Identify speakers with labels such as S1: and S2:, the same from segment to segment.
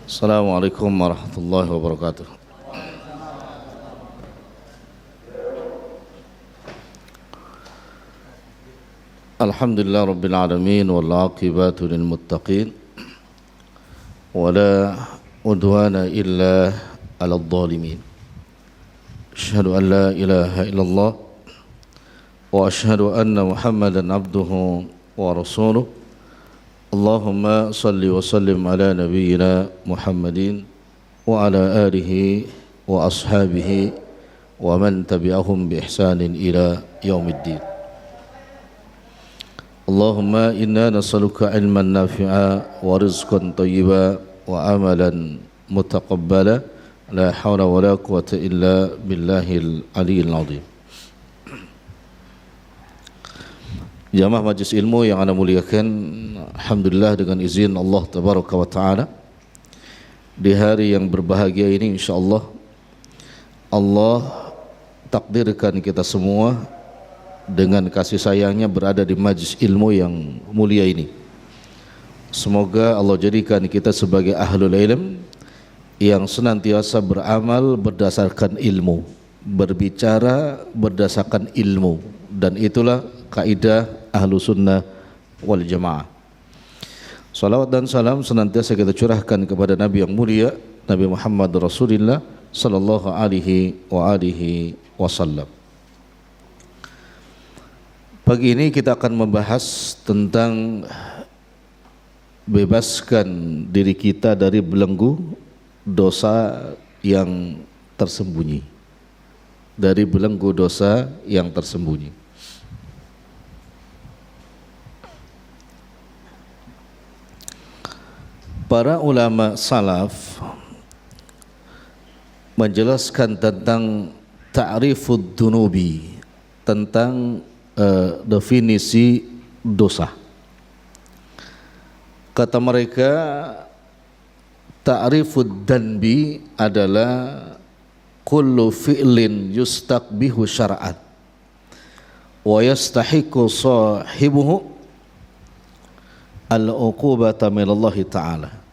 S1: Assalamualaikum warahmatullahi wabarakatuh. Alhamdulillah rabbil alamin wal aqibatu lil muttaqin wala udwana illa 'alal zalimin. Asyhadu an la ilaha illallah wa asyhadu anna Muhammadan abduhu wa rasuluh. Allahumma salli wa sallim ala nabiyyina Muhammadin wa ala alihi wa ashabihi wa man tabi'ahum bi ihsanin ila yaumiddin. Allahumma inna nas'aluka ilman nafi'a wa rizqan thayyiba wa amalan mutaqabbala la hawla wa la quwwata illa billahil aliyyil azim. Jamaah majlis ilmu yang anda muliakan, alhamdulillah dengan izin Allah tabaraka wa taala di hari yang berbahagia ini insyaallah Allah takdirkan kita semua dengan kasih sayangnya berada di majlis ilmu yang mulia ini. Semoga Allah jadikan kita sebagai ahlul ilm yang senantiasa beramal berdasarkan ilmu, berbicara berdasarkan ilmu, dan itulah kaidah ahlu sunnah wal jamaah. Salawat dan salam senantiasa kita curahkan kepada Nabi yang mulia, Nabi Muhammad Rasulullah sallallahu alaihi wasallam. Pagi ini kita akan membahas tentang bebaskan diri kita dari belenggu dosa yang tersembunyi. Dari belenggu dosa yang tersembunyi. Para ulama salaf menjelaskan tentang ta'rifud dunubi, tentang definisi dosa. Kata mereka, ta'rifud danbi adalah kullu fi'lin yustaqbihu syar'an wa yastahiqu sahibuhu al-uqubata minallahi ta'ala.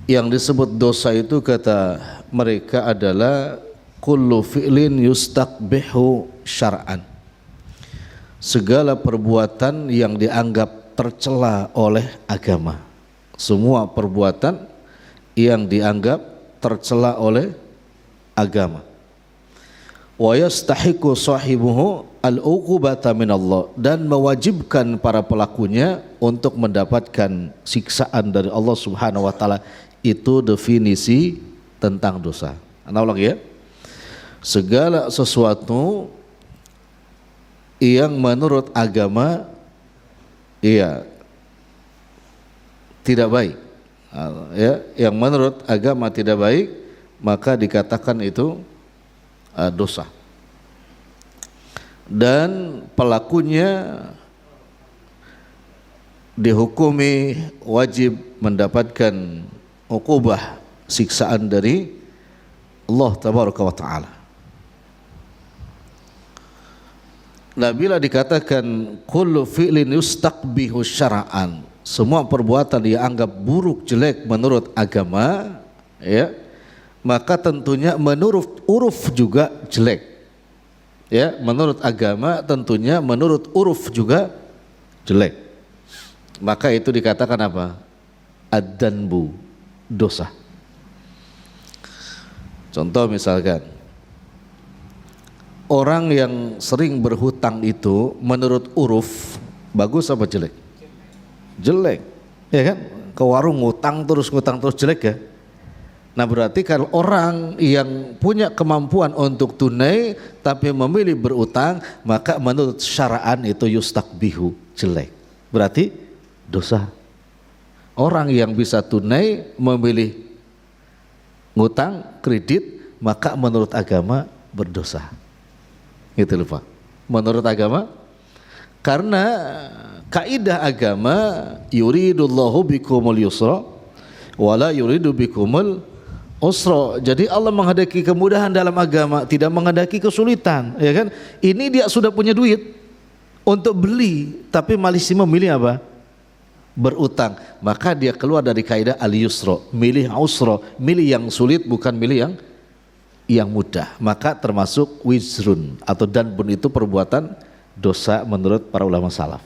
S1: Yang disebut dosa itu kata mereka adalah kullu fi'lin yustaqbihu syar'an, segala perbuatan yang dianggap tercela oleh agama. Semua perbuatan yang dianggap tercela oleh agama. Wa yastahiqu sahibuhu al-uqubata minallah, dan mewajibkan para pelakunya untuk mendapatkan siksaan dari Allah Subhanahu wa taala. Itu definisi tentang dosa. Ana ulang ya. Segala sesuatu yang menurut agama tidak baik, yang menurut agama tidak baik, maka dikatakan itu dosa, dan pelakunya dihukumi wajib mendapatkan uqubah, siksaan dari Allah tabaraka wa taala. Nah, bila dikatakan kullu fi'lin yustaqbihu syara'an, semua perbuatan dianggap buruk, jelek menurut agama, ya, maka tentunya menurut uruf juga jelek. Ya, menurut agama tentunya menurut uruf juga jelek. Maka itu dikatakan apa? Ad-danbu, dosa. Contoh misalkan, orang yang sering berhutang itu menurut uruf bagus apa jelek? Jelek, ya kan? Ke warung ngutang terus jelek ya. Nah, berarti kalau orang yang punya kemampuan untuk tunai tapi memilih berutang, maka menurut syara'an itu yustaqbihu, jelek. Berarti dosa. Orang yang bisa tunai memilih ngutang, kredit, maka menurut agama berdosa. Gitu loh Pak. Menurut agama, karena kaidah agama yuridullahu bikumul yusra wala yuridu bikumul usra. Jadi Allah menghendaki kemudahan dalam agama, tidak menghendaki kesulitan, ya kan? Ini dia sudah punya duit untuk beli, tapi masih memilih apa? berutang, maka dia keluar dari kaidah al-yusra, milih usra, milih yang sulit bukan milih yang mudah, maka termasuk wizrun atau danbun, itu perbuatan dosa menurut para ulama salaf.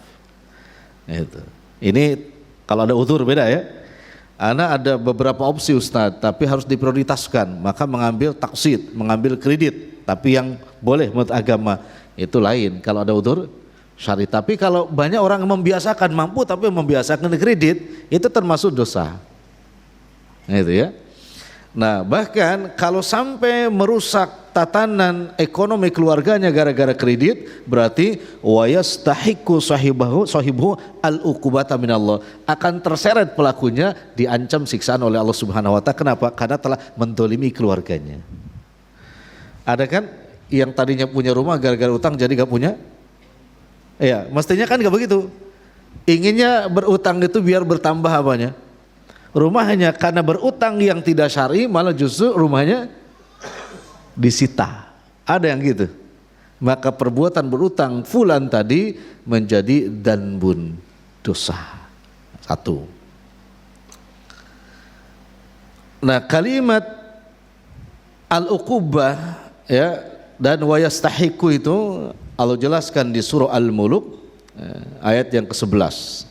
S1: Itu. Ini kalau ada uzur beda ya. Ana ada beberapa opsi Ustadz, tapi harus diprioritaskan, maka mengambil taksid, mengambil kredit, tapi yang boleh menurut agama itu lain kalau ada uzur syar'i. Tapi kalau banyak orang membiasakan mampu tapi membiasakan kredit, itu termasuk dosa. Itu ya. Nah, bahkan kalau sampai merusak tatanan ekonomi keluarganya gara-gara kredit, berarti wa yastahiqu sahibuhu al-uqubata minallah, akan terseret pelakunya, diancam siksaan oleh Allah Subhanahu wa taala. Kenapa? Karena telah mendolimi keluarganya. Ada kan yang tadinya punya rumah gara-gara utang jadi gak punya? Ya, mestinya kan gak begitu. Inginnya berutang itu biar bertambah apanya? Rumahnya, karena berutang yang tidak syar'i malah justru rumahnya disita. Ada yang gitu. Maka perbuatan berutang fulan tadi menjadi danbun, dosa. Satu. Nah, kalimat al-uqubah ya dan wa yastahiqu itu Allah jelaskan di surah Al-Mulk ayat yang ke-11.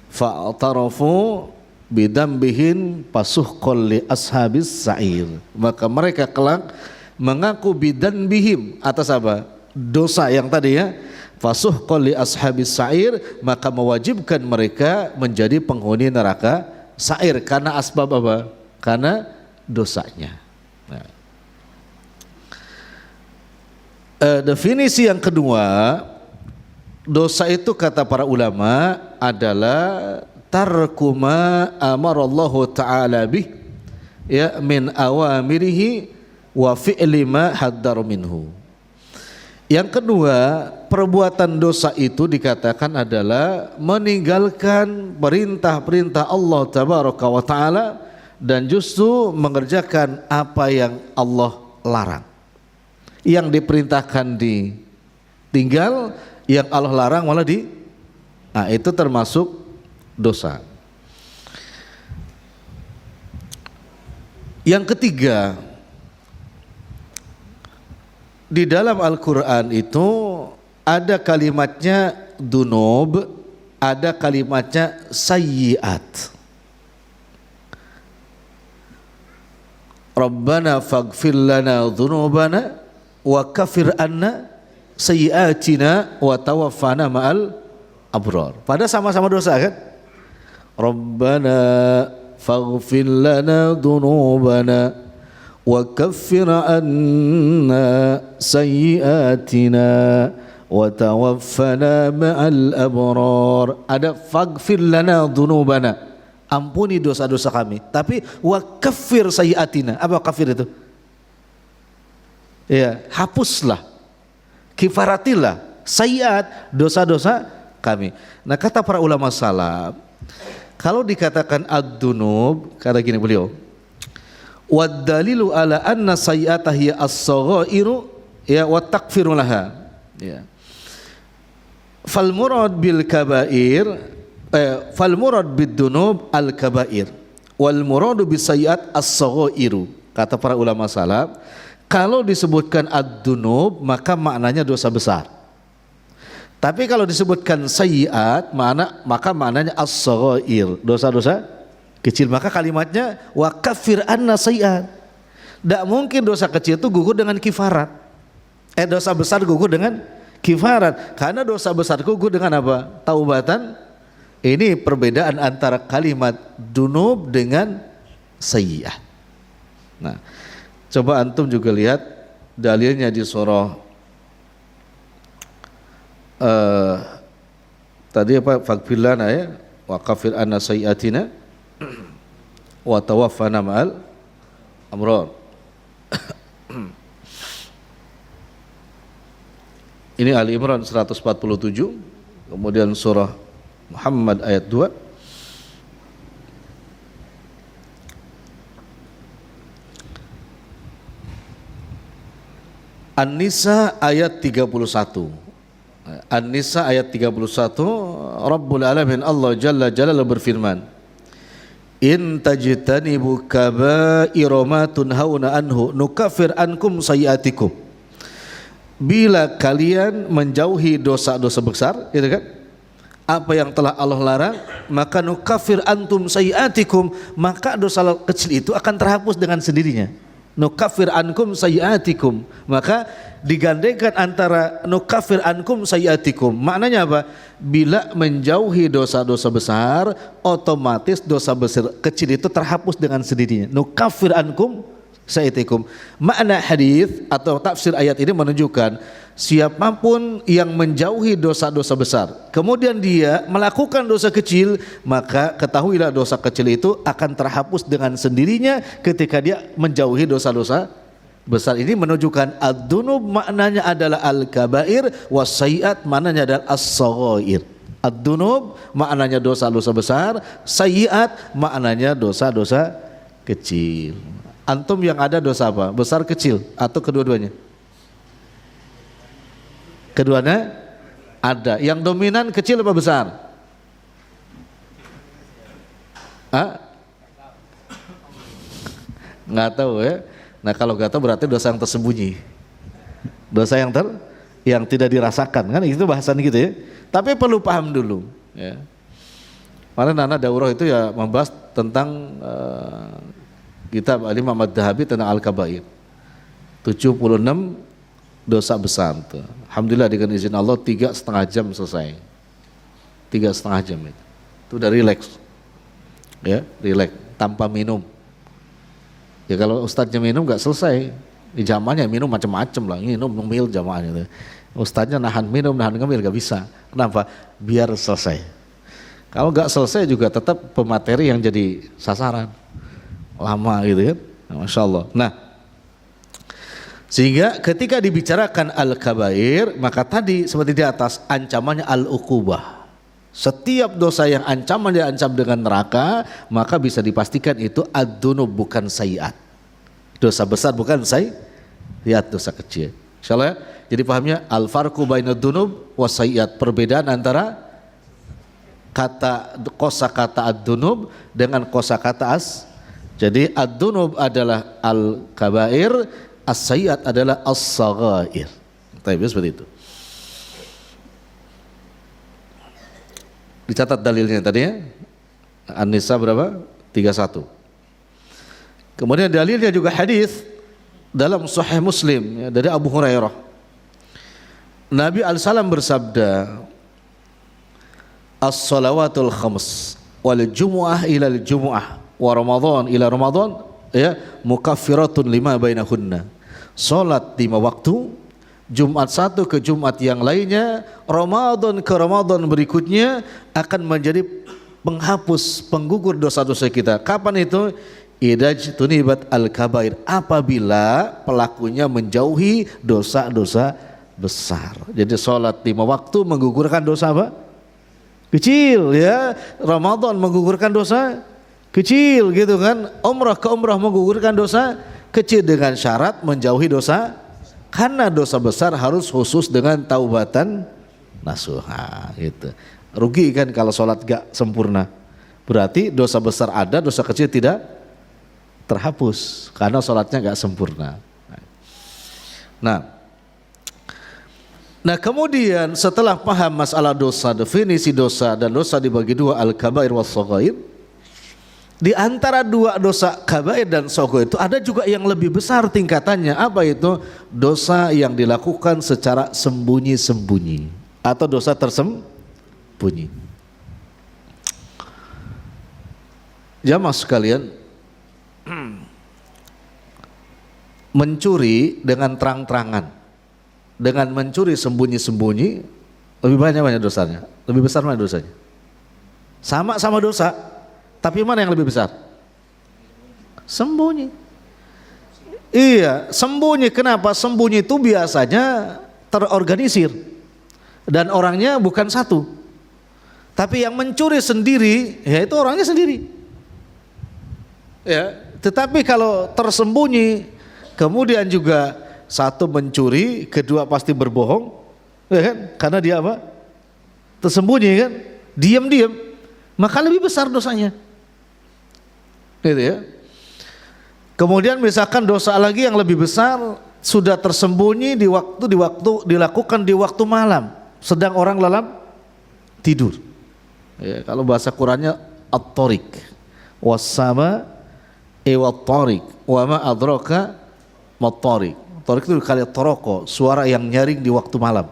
S1: Fa'tarafu bidambihin pasuhqal li ashabis sa'ir, maka mereka kelak mengaku bidanbihim atas apa? Dosa yang tadi ya, fasuhqal li ashabis sa'ir, maka mewajibkan mereka menjadi penghuni neraka sa'ir karena asbab apa? Karena dosanya. Nah. Definisi yang kedua, dosa itu kata para ulama adalah tarku ma amarallahu ta'ala bih ya min awamirihi wa fi'li ma haddar minhu. Yang kedua, perbuatan dosa itu dikatakan adalah meninggalkan perintah-perintah Allah tabaraka wa ta'ala dan justru mengerjakan apa yang Allah larang. Yang diperintahkan ditinggal, yang Allah larang malah nah itu termasuk dosa. Yang ketiga, di dalam Al-Quran itu ada kalimatnya dunub, ada kalimatnya sayyiat. Rabbana faghfir lana dhunubana wa kafir anna sayyiatina wa tawaffana ma'al abrar. Pada sama-sama dosa kan? Rabbana faghfir lana dhunubana wa kaffir anna sayyiatina wa tawaffana ma'al abrar. Ada faghfir lana dhunubana, ampuni dosa-dosa kami. Tapi wa kaffir sayyiatina, apa kafir itu? Ya, hapuslah, kifaratilah sayyiat, dosa-dosa kami. Nah, kata para ulama salaf, kalau dikatakan ad-dunub, kata gini beliau, wad dalilu ala anna sayyi'ata hiya as-saghairu ya wa takfiru laha. Ya. Fal murad bil kabair fal murad bid dunub al kabair wal muradu bis sayyi'at as-saghairu. Kata para ulama salaf, kalau disebutkan ad-dunub maka maknanya dosa besar. Tapi kalau disebutkan sayyi'at maka maknanya as-saghair, dosa-dosa kecil. Maka kalimatnya wa kaffir anna sayyi'at. Tidak mungkin dosa kecil itu gugur dengan kifarat. Dosa besar gugur dengan kifarat. Karena dosa besar gugur dengan apa? Taubatan. Ini perbedaan antara kalimat dunub dengan sayyi'at. Nah, coba antum juga lihat dalilnya di surah tadi apa? Faghfir lana ya wa kaffir anna sayyi'atina wa tawaffana ma'al amrar. Ini Ali Imran 147, kemudian surah Muhammad ayat 2. An-Nisa ayat 31. An-Nisa ayat 31, Rabbul Alamin Allah Jalla Jalaluhu berfirman, in tajtanibu kaba'ira ma tunhauna anhu nukaffir ankum sayiatikum. Bila kalian menjauhi dosa-dosa besar, gitu kan? Apa yang telah Allah larang, maka nukaffir antum sayiatikum, maka dosa kecil itu akan terhapus dengan sendirinya. Nukaffir ankum sayiatikum, maka digandengkan antara nukaffir ankum sayiatikum. Maknanya apa? Bila menjauhi dosa-dosa besar, otomatis dosa besar kecil itu terhapus dengan sendirinya. Nukaffir ankum sayiatikum. Makna hadis atau tafsir ayat ini menunjukkan siapapun yang menjauhi dosa-dosa besar, kemudian dia melakukan dosa kecil, maka ketahuilah dosa kecil itu akan terhapus dengan sendirinya ketika dia menjauhi dosa-dosa besar. Ini menunjukkan ad-dunub maknanya adalah al-kabair, was-sayyiat maknanya adalah as-saghair. Ad-dunub maknanya dosa-dosa besar, sayyiat maknanya dosa-dosa kecil. Antum yang ada dosa apa? Besar kecil atau kedua-duanya? Keduanya ada. Yang dominan kecil apa besar? Nggak tahu ya. Nah kalau nggak tahu berarti dosa yang tersembunyi, dosa yang tidak dirasakan, kan itu bahasan gitu ya. Tapi perlu paham dulu ya. Kemarin anak daurah itu ya membahas tentang kitab Imam Ad-Dhahabi tentang Al-Kabair, 76 dosa besar tuh. Alhamdulillah dengan izin Allah 3,5 jam selesai. 3,5 jam itu udah relax ya, relax tanpa minum ya. Kalau ustadznya minum gak selesai di jamaahnya, minum macam-macam lah, minum ngemil jamaahnya. Ustadznya nahan minum nahan ngemil gak bisa. Kenapa? Biar selesai. Kalau gak selesai juga tetap pemateri yang jadi sasaran lama gitu kan. Masya Allah. Nah, sehingga ketika dibicarakan al-kabair, maka tadi seperti di atas ancamannya al-uqubah. Setiap dosa yang ancaman diancam dengan neraka, maka bisa dipastikan itu ad-dunub bukan sayiat. Dosa besar bukan sayiat, dosa kecil. Insyaallah ya. Jadi pahamnya al-farqu bainad dunub was sayiat, perbedaan antara kosakata ad-dunub dengan kosakata as. Jadi ad-dunub adalah al-kabair, as-sayyiat adalah as-saghair. Tapi seperti itu. Dicatat dalilnya tadi ya. An-Nisa berapa? 31. Kemudian dalilnya juga hadis dalam Sahih Muslim ya, dari Abu Hurairah. Nabi al-salam bersabda, as-salawatul khams wal jumu'ah ila al-jumu'ah wa Ramadan ila Ramadan ya mukaffiratun lima bainahunna. Salat 5 waktu, Jumat satu ke Jumat yang lainnya, Ramadan ke Ramadan berikutnya akan menjadi penghapus, penggugur dosa-dosa kita. Kapan itu? Idaj tunibat al-kabair, apabila pelakunya menjauhi dosa-dosa besar. Jadi salat 5 waktu menggugurkan dosa apa? Kecil ya. Ramadan menggugurkan dosa kecil gitu kan. Umrah ke umrah menggugurkan dosa kecil dengan syarat menjauhi dosa, karena dosa besar harus khusus dengan taubatan nasuha gitu. Rugi kan kalau sholat gak sempurna, berarti dosa besar ada, dosa kecil tidak terhapus karena sholatnya gak sempurna. Nah kemudian setelah paham masalah dosa, definisi dosa dan dosa dibagi dua, al-kabair was shaghair. Di antara dua dosa kabair dan shaghair itu ada juga yang lebih besar tingkatannya. Apa itu? Dosa yang dilakukan secara sembunyi-sembunyi atau dosa tersembunyi. Jamaah sekalian, mencuri dengan terang-terangan, dengan mencuri sembunyi-sembunyi lebih banyak dosanya. Lebih besar mana dosanya? Sama-sama dosa, tapi mana yang lebih besar? Sembunyi. Iya, sembunyi. Kenapa? Sembunyi itu biasanya terorganisir dan orangnya bukan satu. Tapi yang mencuri sendiri, ya itu orangnya sendiri. Ya, tetapi kalau tersembunyi, kemudian juga satu mencuri, kedua pasti berbohong, ya kan? Karena dia apa? Tersembunyi kan, diam-diam, maka lebih besar dosanya. Gitu ya. Kemudian misalkan dosa lagi yang lebih besar sudah tersembunyi di waktu dilakukan di waktu malam, sedang orang dalam tidur. Ya, kalau bahasa Qurannya at-tariq was-sama wat-tariq wa ma adraka mat-tariq. Tariq itu kali toroko, suara yang nyaring di waktu malam.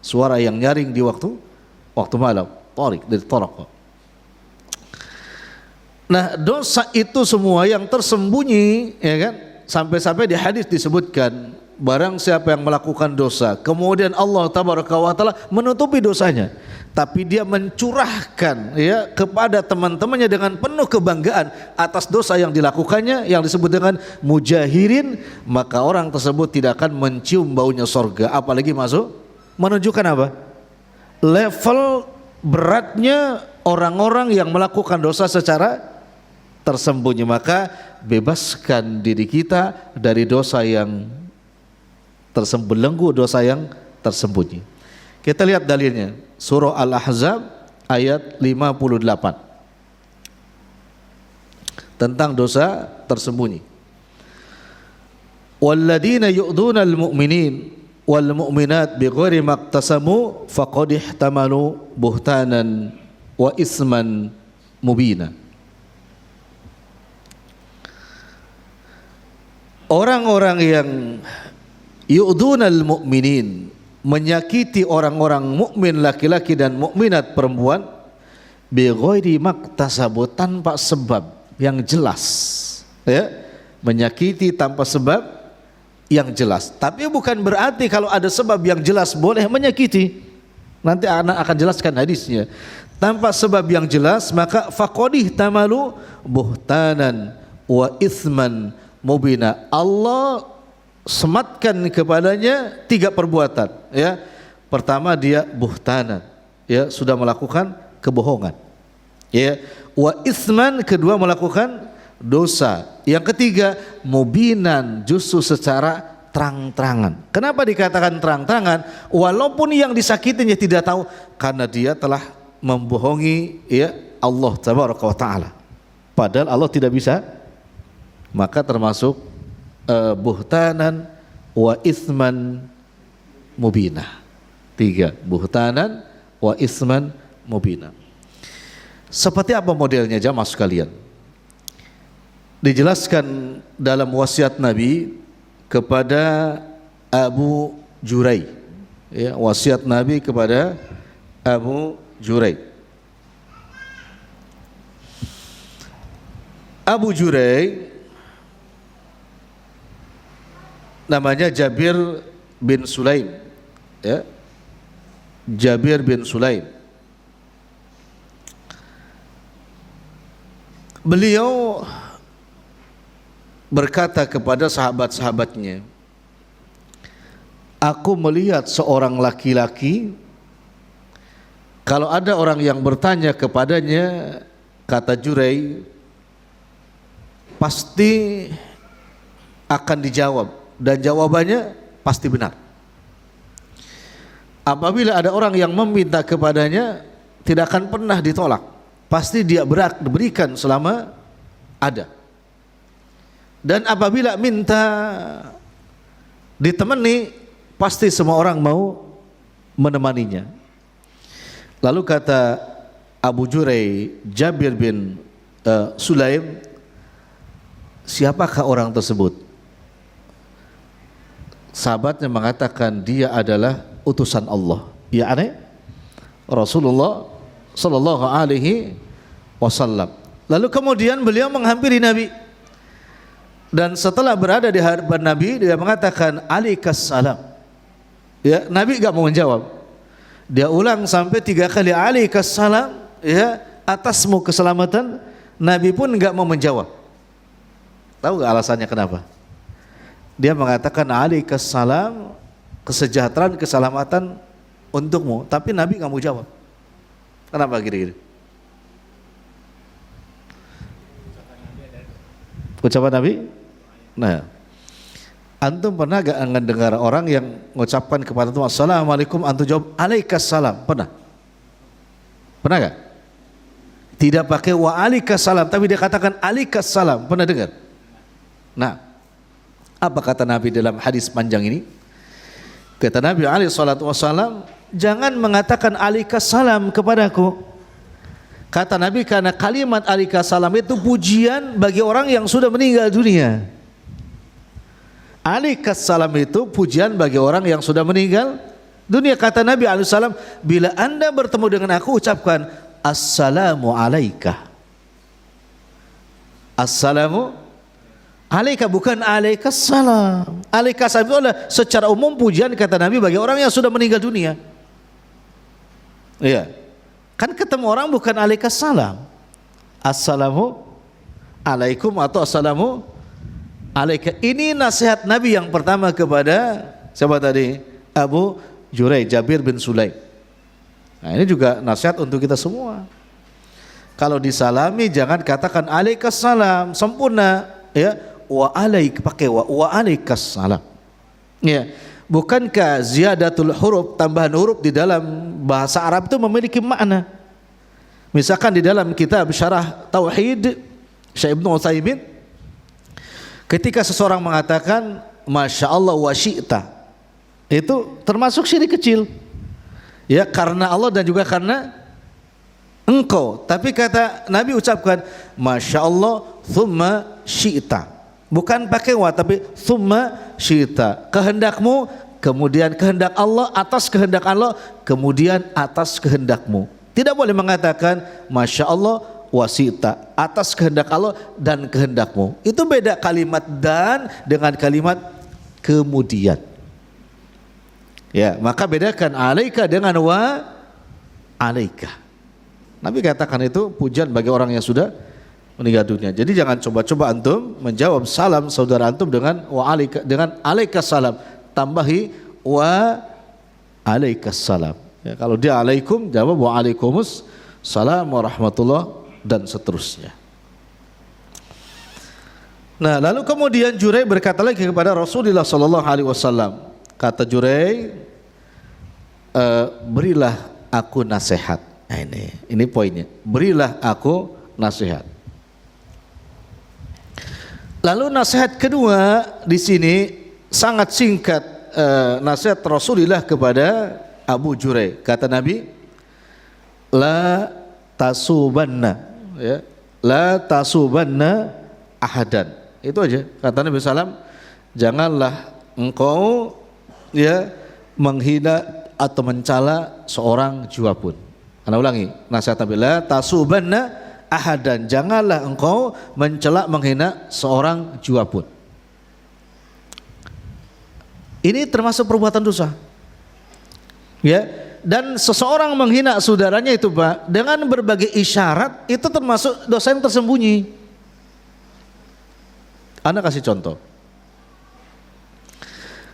S1: Suara yang nyaring di waktu malam. Tariq dari toroko. Nah, dosa itu semua yang tersembunyi, ya kan? Sampai-sampai di hadis disebutkan, barang siapa yang melakukan dosa, kemudian Allah tabaraka wa taala menutupi dosanya, tapi dia mencurahkan ya kepada teman-temannya dengan penuh kebanggaan atas dosa yang dilakukannya, yang disebut dengan mujahirin, maka orang tersebut tidak akan mencium baunya sorga, apalagi masuk. Menunjukkan apa? Level beratnya orang-orang yang melakukan dosa secara tersembunyi. Maka bebaskan diri kita dari dosa yang tersembelenggu, dosa yang tersembunyi. Kita lihat dalilnya, surah Al-Ahzab ayat 58 tentang dosa tersembunyi. Walladzina yu'dhuna al-mu'minin wal mu'minat bighairi maktasamu faqad ihtamalu buhtanan wa isman mubina. Orang-orang yang yu'dhunal mu'minin, menyakiti orang-orang mukmin laki-laki dan mukminat perempuan, bighairi maktasabu, tanpa sebab yang jelas, ya, menyakiti tanpa sebab yang jelas. Tapi bukan berarti kalau ada sebab yang jelas boleh menyakiti. Nanti anak akan jelaskan hadisnya. Tanpa sebab yang jelas, maka faqadih tamalu buhtanan wa ithman mubina. Allah sematkan kepadanya 3 perbuatan, ya. Pertama, dia buhtanan, ya, sudah melakukan kebohongan, ya. Wa itsman, kedua melakukan dosa. Yang ketiga, mubinan, justru secara terang-terangan. Kenapa dikatakan terang-terangan? Walaupun yang disakitinya tidak tahu, karena dia telah membohongi, ya, Allah tabaraka wa taala. Padahal Allah tidak bisa. Maka termasuk buhtanan wa itsman mubina. 3, buhtanan wa itsman mubina. Seperti apa modelnya jamaah sekalian? Dijelaskan dalam wasiat Nabi kepada Abu Jurai, ya, wasiat Nabi kepada Abu Jurai. Abu Jurai namanya Jabir bin Sulaim, ya, Jabir bin Sulaim. Beliau berkata kepada sahabat-sahabatnya, aku melihat seorang laki-laki, kalau ada orang yang bertanya kepadanya, kata Jurai, pasti akan dijawab, dan jawabannya pasti benar. Apabila ada orang yang meminta kepadanya, tidak akan pernah ditolak, pasti dia berikan selama ada. Dan apabila minta ditemani, pasti semua orang mau menemaninya. Lalu kata Abu Jurai, Jabir bin Sulaim, siapakah orang tersebut? Sahabatnya mengatakan, dia adalah utusan Allah, yakni Rasulullah sallallahu alaihi wasallam. Lalu kemudian beliau menghampiri Nabi, dan setelah berada di hadapan Nabi, dia mengatakan alaikas salam. Ya, Nabi enggak mau menjawab. Dia ulang sampai 3 kali alaikas salam, ya, atasmu keselamatan. Nabi pun enggak mau menjawab. Tahu enggak alasannya kenapa? Dia mengatakan alaikas salam, kesejahteraan, keselamatan untukmu, tapi Nabi enggak mau jawab. Kenapa gini-gini? Ucapan Nabi? Nah, Antum pernah gak mendengar orang yang mengucapkan kepada antum assalamualaikum, antum jawab alaikassalam? Pernah? Pernah gak? Tidak pakai wa alaikassalam, tapi dia katakan alaikassalam. Pernah dengar? Nah, apa kata Nabi dalam hadis panjang ini? Kata Nabi alaihi salatu wassalam, jangan mengatakan alaikassalam kepadaku. Kata Nabi, karena kalimat alaikassalam itu pujian bagi orang yang sudah meninggal dunia. Alaikassalam itu pujian bagi orang yang sudah meninggal dunia. Kata Nabi alaihi salam, bila Anda bertemu dengan aku, ucapkan assalamu alaika. Assalamu alaika, bukan alaikassalam. Alaikassalam itu adalah secara umum pujian, kata Nabi, bagi orang yang sudah meninggal dunia. Iya. Kan ketemu orang bukan alaikassalam. Assalamu alaikum atau assalamu alaika. Ini nasihat Nabi yang pertama kepada siapa tadi? Abu Jurai, Jabir bin Sulaim. Nah, ini juga nasihat untuk kita semua. Kalau disalami jangan katakan alaikassalam, sempurna ya. Wa alaik, pakai wa alaikassalam. Ya. Bukankah ziyadatul huruf, tambahan huruf di dalam bahasa Arab itu memiliki makna? Misalkan di dalam kitab Syarah Tauhid Syekh Ibnu Utsaimin, ketika seseorang mengatakan Masya Allah wa syi'ta, itu termasuk syirik kecil ya, karena Allah dan juga karena engkau. Tapi kata Nabi ucapkan Masya Allah thumma syi'ta, bukan pakai wa tapi thumma syi'ta, kehendakmu, kemudian kehendak Allah, atas kehendak Allah, kemudian atas kehendakmu. Tidak boleh mengatakan Masya Allah wasita, atas kehendak Allah dan kehendakmu. Itu beda kalimat dan dengan kalimat kemudian. Ya, maka bedakan alaika dengan wa alaika. Nabi katakan itu pujian bagi orang yang sudah meninggal dunia. Jadi jangan coba-coba antum menjawab salam saudara antum dengan wa alaika, dengan alaikassalam, tambahi wa alaikassalam. Ya, kalau dia alaikum, jawab wa alaikumus salam warahmatullah dan seterusnya. Nah, lalu kemudian Jurai berkata lagi kepada Rasulullah sallallahu alaihi wasallam. Kata Jurai, berilah aku nasihat. Nah, ini poinnya. Berilah aku nasihat. Lalu nasihat kedua di sini sangat singkat, nasihat Rasulullah kepada Abu Jurai. Kata Nabi, la tasubanna, ya, la tasubanna ahadan. Itu aja kata Nabi SAW. Janganlah engkau ya menghina atau mencela seorang jua pun. Ana ulangi nasihat Nabi, la tasubanna ahadan, janganlah engkau mencela menghina seorang jua pun. Ini termasuk perbuatan dosa. Ya, dan seseorang menghina saudaranya itu Pak dengan berbagai isyarat, itu termasuk dosa yang tersembunyi. Anda kasih contoh.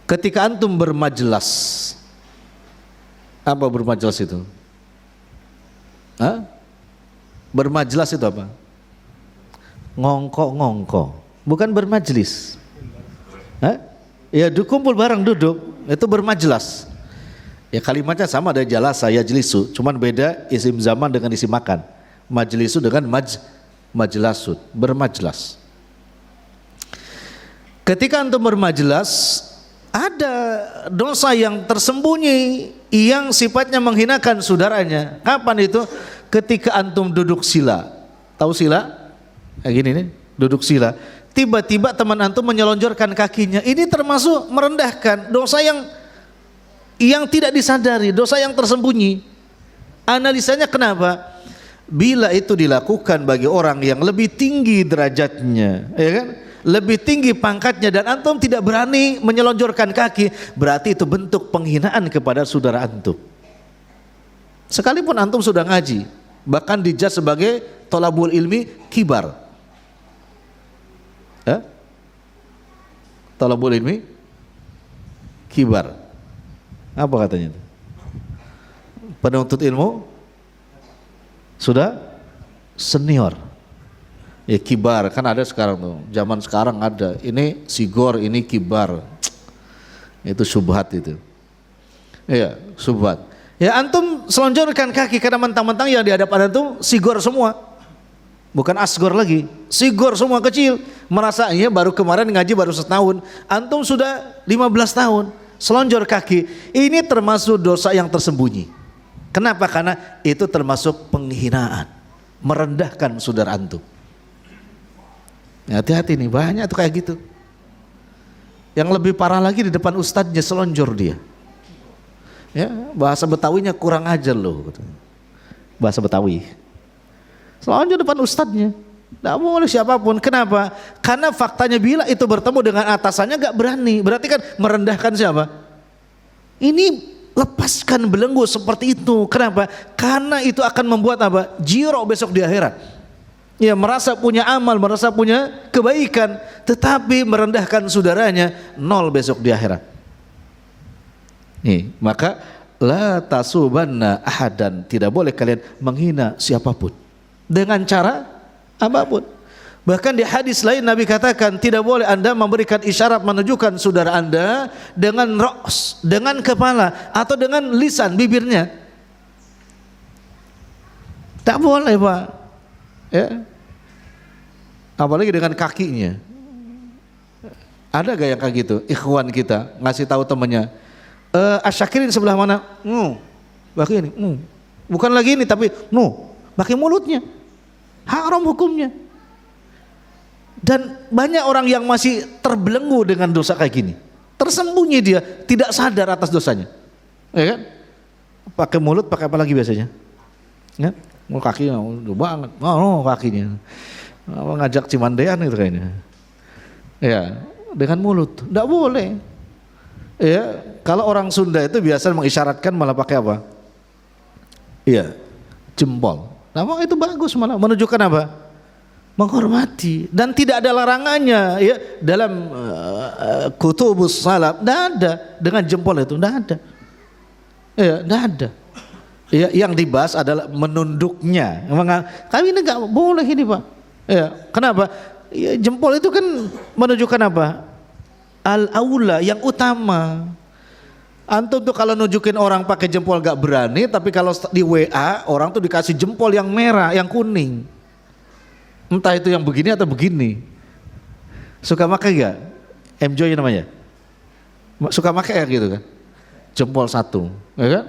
S1: Ketika antum bermajlis, apa bermajlis itu? Hah? Bermajlis itu apa? Ngongko-ngongko, bukan bermajlis. Hah? Ya kumpul bareng duduk, itu bermajlis. Ya kalimatnya sama dari jalasa yajlisu, cuman beda isim zaman dengan isim makan. Majlisu dengan majlasud, bermajlis. Ketika antum bermajlis, ada dosa yang tersembunyi yang sifatnya menghinakan saudaranya. Kapan itu? Ketika antum duduk sila. Tahu sila? Kayak gini nih, duduk sila. Tiba-tiba teman antum menyelonjorkan kakinya. Ini termasuk merendahkan, dosa yang tidak disadari, dosa yang tersembunyi. Analisanya kenapa? Bila itu dilakukan bagi orang yang lebih tinggi derajatnya, ya kan? Lebih tinggi pangkatnya, dan antum tidak berani menyelonjorkan kaki, berarti itu bentuk penghinaan kepada saudara antum. Sekalipun antum sudah ngaji, bahkan dijudge sebagai thalabul ilmi kibar. Ya? Thalabul ilmi kibar. Apa katanya? Penuntut ilmu sudah senior. Ya kibar kan ada sekarang tuh, zaman sekarang ada. Ini sigor, ini kibar. Itu syubhat itu. Iya, syubhat. Ya antum selonjorkan kaki karena mentang-mentang yang di hadapan antum sigor semua. Bukan asgor lagi, sigor semua kecil. Merasa iya baru kemarin ngaji baru setahun. Antum sudah 15 tahun selonjor kaki. Ini termasuk dosa yang tersembunyi. Kenapa? Karena itu termasuk penghinaan, merendahkan saudara antum. Ya, hati-hati nih, banyak tuh kayak gitu. Yang lebih parah lagi di depan ustadznya selonjor dia. Ya, bahasa Betawinya kurang ajar loh. Bahasa Betawi. Selonjor depan ustadznya. Tidak boleh siapapun. Kenapa? Karena faktanya bila itu bertemu dengan atasannya gak berani. Berarti kan merendahkan siapa? Ini lepaskan belenggu seperti itu. Kenapa? Karena itu akan membuat apa? Jiro besok di akhirat. Ya, merasa punya amal, merasa punya kebaikan, tetapi merendahkan saudaranya, nol besok di akhirat. Nih, maka la tasubanna ahadan, tidak boleh kalian menghina siapapun dengan cara apapun. Bahkan di hadis lain Nabi katakan tidak boleh Anda memberikan isyarat menunjukkan saudara Anda dengan ra's, dengan kepala atau dengan lisan bibirnya. Tak boleh, Pak. Ya. Apalagi dengan kakinya. Ada gak yang kayak gitu? Ikhwan kita ngasih tahu temannya, asyakirin sebelah mana? Pakai ini. Bukan lagi ini tapi pakai mulutnya. Haram hukumnya. Dan banyak orang yang masih terbelenggu dengan dosa kayak gini. Tersembunyi dia, tidak sadar atas dosanya. Ya kan? Pakai mulut, pakai apa lagi biasanya? Ya? Kakinya udah banget. Kakinya. Ngajak cimandean itu kayaknya. Ya, dengan mulut. Tidak boleh. Ya, kalau orang Sunda itu biasa mengisyaratkan malah pakai apa? Iya, jempol. Nah, itu bagus malah menunjukkan apa? Menghormati, dan tidak ada larangannya ya dalam kutubus salaf. Tidak ada dengan jempol itu, tidak ada. Ya, tidak ada. Ya, yang dibahas adalah menunduknya. Kami ini nggak boleh ini, Pak. Ya, kenapa? Ya, jempol itu kan menunjukkan apa? Al-aula, yang utama. Antum tuh kalau nunjukin orang pakai jempol gak berani, tapi kalau di WA orang tuh dikasih jempol yang merah, yang kuning. Entah itu yang begini atau begini. Suka pakai gak? Enjoy namanya. Suka pakai ya gitu kan? Jempol satu, ya kan?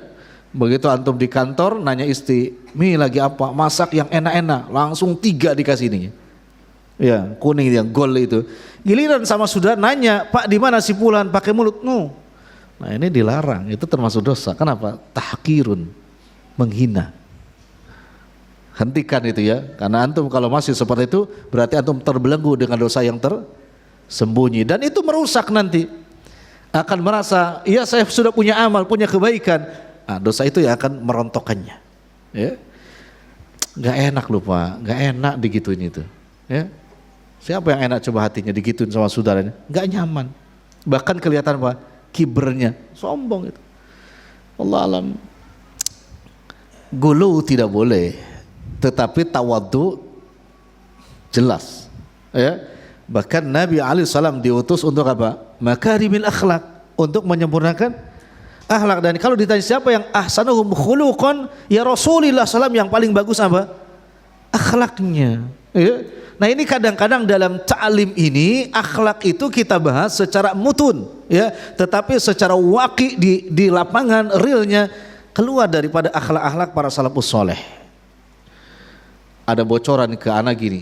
S1: Begitu antum di kantor nanya istri, "Mi lagi apa? Masak yang enak-enak." Langsung 3 dikasih ini. Ya, kuning yang gold itu. Giliran sama saudara nanya, "Pak, di mana si Fulan?" Pakai mulut. Nah, ini dilarang. Itu termasuk dosa. Kenapa? Tahqirun, menghina. Hentikan itu ya. Karena antum kalau masih seperti itu berarti antum terbelenggu dengan dosa yang tersembunyi, dan itu merusak nanti. Akan merasa, "Iya, saya sudah punya amal, punya kebaikan." Nah, dosa itu yang akan merontokkannya. Ya. Gak enak loh, Pak, gak enak digituin itu. Ya. Siapa yang enak coba hatinya digituin sama saudaranya? Gak nyaman. Bahkan kelihatan Pak, kibernya, sombong itu. Allah alam. Gulu tidak boleh, tetapi tawadhu jelas. Ya. Bahkan Nabi alaihissalam diutus untuk apa? Makarimil akhlak, untuk menyempurnakan akhlak. Dan kalau ditanya siapa yang ahsanuhum khuluqan, ya Rasulullah SAW yang paling bagus apa? Akhlaknya. Ya. Nah, ini kadang-kadang dalam ta'lim ini akhlak itu kita bahas secara mutun, ya, tetapi secara waqi di lapangan realnya keluar daripada akhlak-akhlak para salafus soleh. Ada bocoran ke anak gini.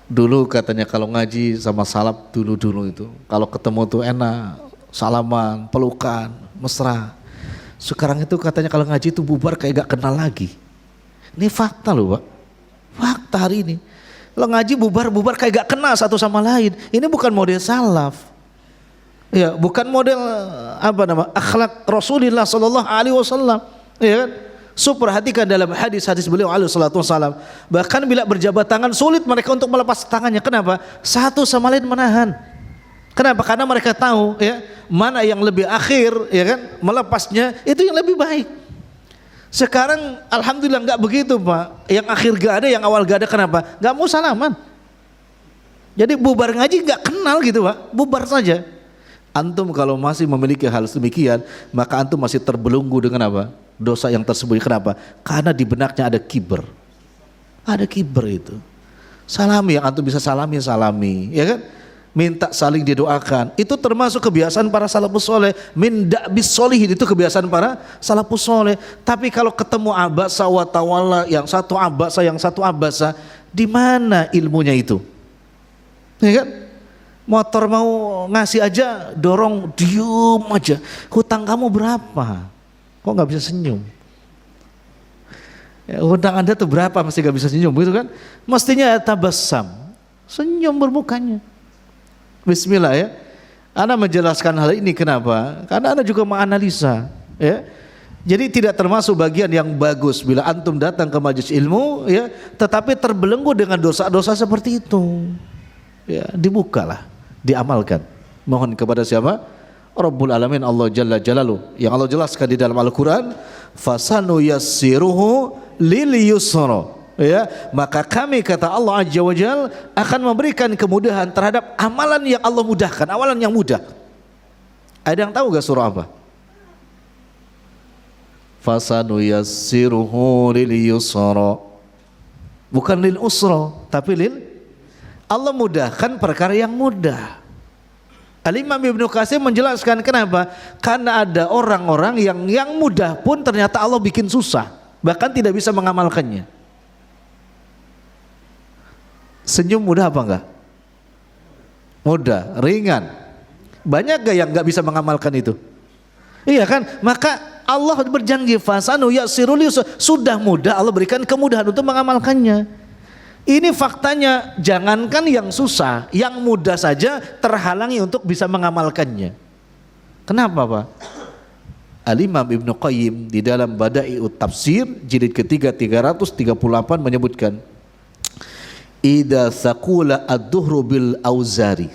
S1: Dulu katanya kalau ngaji sama salaf dulu itu, kalau ketemu tuh enak, salaman, pelukan, mesra. Sekarang itu katanya kalau ngaji itu bubar kayak gak kenal lagi. Ini fakta loh, Pak. Fakta hari ini. Kalau ngaji bubar kayak gak kenal satu sama lain. Ini bukan model salaf. Ya, bukan model akhlak Rasulullah sallallahu alaihi wasallam. Ya kan? So, perhatikan dalam hadis-hadis beliau alaihi salatu wasallam. Bahkan bila berjabat tangan sulit mereka untuk melepas tangannya. Kenapa? Satu sama lain menahan. Kenapa? Karena mereka tahu ya mana yang lebih akhir, ya kan? Melepasnya itu yang lebih baik. Sekarang alhamdulillah nggak begitu Pak. Yang akhir gak ada, yang awal gak ada. Kenapa? Nggak mau salaman. Jadi bubar ngaji nggak kenal gitu Pak, bubar saja. Antum kalau masih memiliki hal demikian, maka antum masih terbelenggu dengan apa? Dosa yang tersembunyi. Kenapa? Karena di benaknya ada kiber. Ada kiber itu. Salami yang antum bisa salami, ya kan? Minta saling didoakan. Itu termasuk kebiasaan para salafus soleh. Min da'bis solihin, itu kebiasaan para salafus soleh. Tapi kalau ketemu abasa wa tawalla, yang satu abasa, di mana ilmunya itu? Ya kan? Motor mau ngasih aja dorong, diem aja. Hutang kamu berapa? Kok nggak bisa senyum? Ya, hutang Anda tuh berapa masih nggak bisa senyum gitu kan? Mestinya tabassam, senyum bermukanya. Bismillah ya. Ana menjelaskan hal ini kenapa? Karena Ana juga menganalisa ya. Jadi tidak termasuk bagian yang bagus bila antum datang ke majelis ilmu ya, tetapi terbelenggu dengan dosa-dosa seperti itu. Ya, dibukalah, diamalkan. Mohon kepada siapa? Rabbul Alamin, Allah Jalla Jalaluh. Yang Allah jelaskan di dalam Al-Qur'an, fasanu yassiruhu lil yusra. Ya, maka kami, kata Allah Azza wa Jalla, akan memberikan kemudahan terhadap amalan yang Allah mudahkan, amalan yang mudah. Ada yang tahu gak surah apa? Fasanu yassiruhu lil yusra. Bukan lil usra, tapi lil. Allah mudahkan perkara yang mudah. Al-Imam Ibnu Katsir menjelaskan kenapa? Karena ada orang-orang yang mudah pun ternyata Allah bikin susah, bahkan tidak bisa mengamalkannya. Senyum mudah apa enggak? Mudah, ringan. Banyak gak yang enggak bisa mengamalkan itu? Iya kan? Maka Allah berjanji fasanu yassirul yusra, sudah mudah Allah berikan kemudahan untuk mengamalkannya. Ini faktanya, jangankan yang susah, yang mudah saja terhalangi untuk bisa mengamalkannya. Kenapa Pak? Al-Imam Ibnu Qayyim di dalam Bada'iut Tafsir jilid ketiga 338 menyebutkan, Ida thaqula ad-duhru bil auzari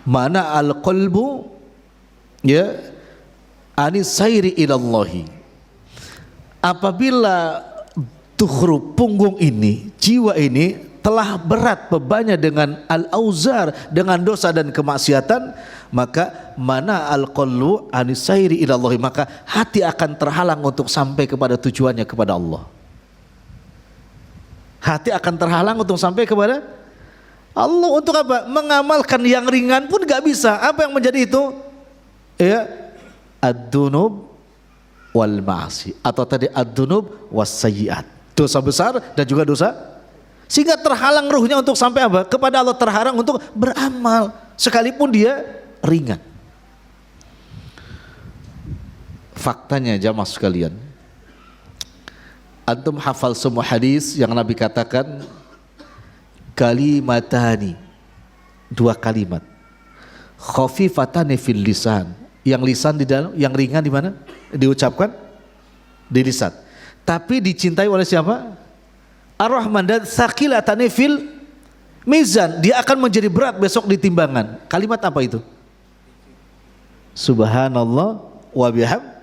S1: mana al-qalbu ya anis sayri ilallahi. Apabila duhru, punggung ini, jiwa ini telah berat bebannya dengan al-auzar, dengan dosa dan kemaksiatan, maka mana al-qalbu anis sayri ilallahi, maka hati akan terhalang untuk sampai kepada tujuannya, kepada Allah. Hati akan terhalang untuk sampai kepada Allah. Untuk apa? Mengamalkan yang ringan pun gak bisa. Apa yang menjadi itu? Ya, ad-dunub wal ma'asi, atau tadi ad-dunub was sayyiat, dosa besar dan juga dosa, sehingga terhalang ruhnya untuk sampai apa? Kepada Allah, terhalang untuk beramal sekalipun dia ringan. Faktanya jamaah sekalian, antum hafal semua hadis yang Nabi katakan kalimatani, dua kalimat, khafifatani fil lisan, yang lisan di dalam, yang ringan di mana? Diucapkan di lisan, tapi dicintai oleh siapa? Ar-Rahman. Dan tsaqilatani fil mizan, dia akan menjadi berat besok di timbangan. Kalimat apa itu? Subhanallah wa bihamd.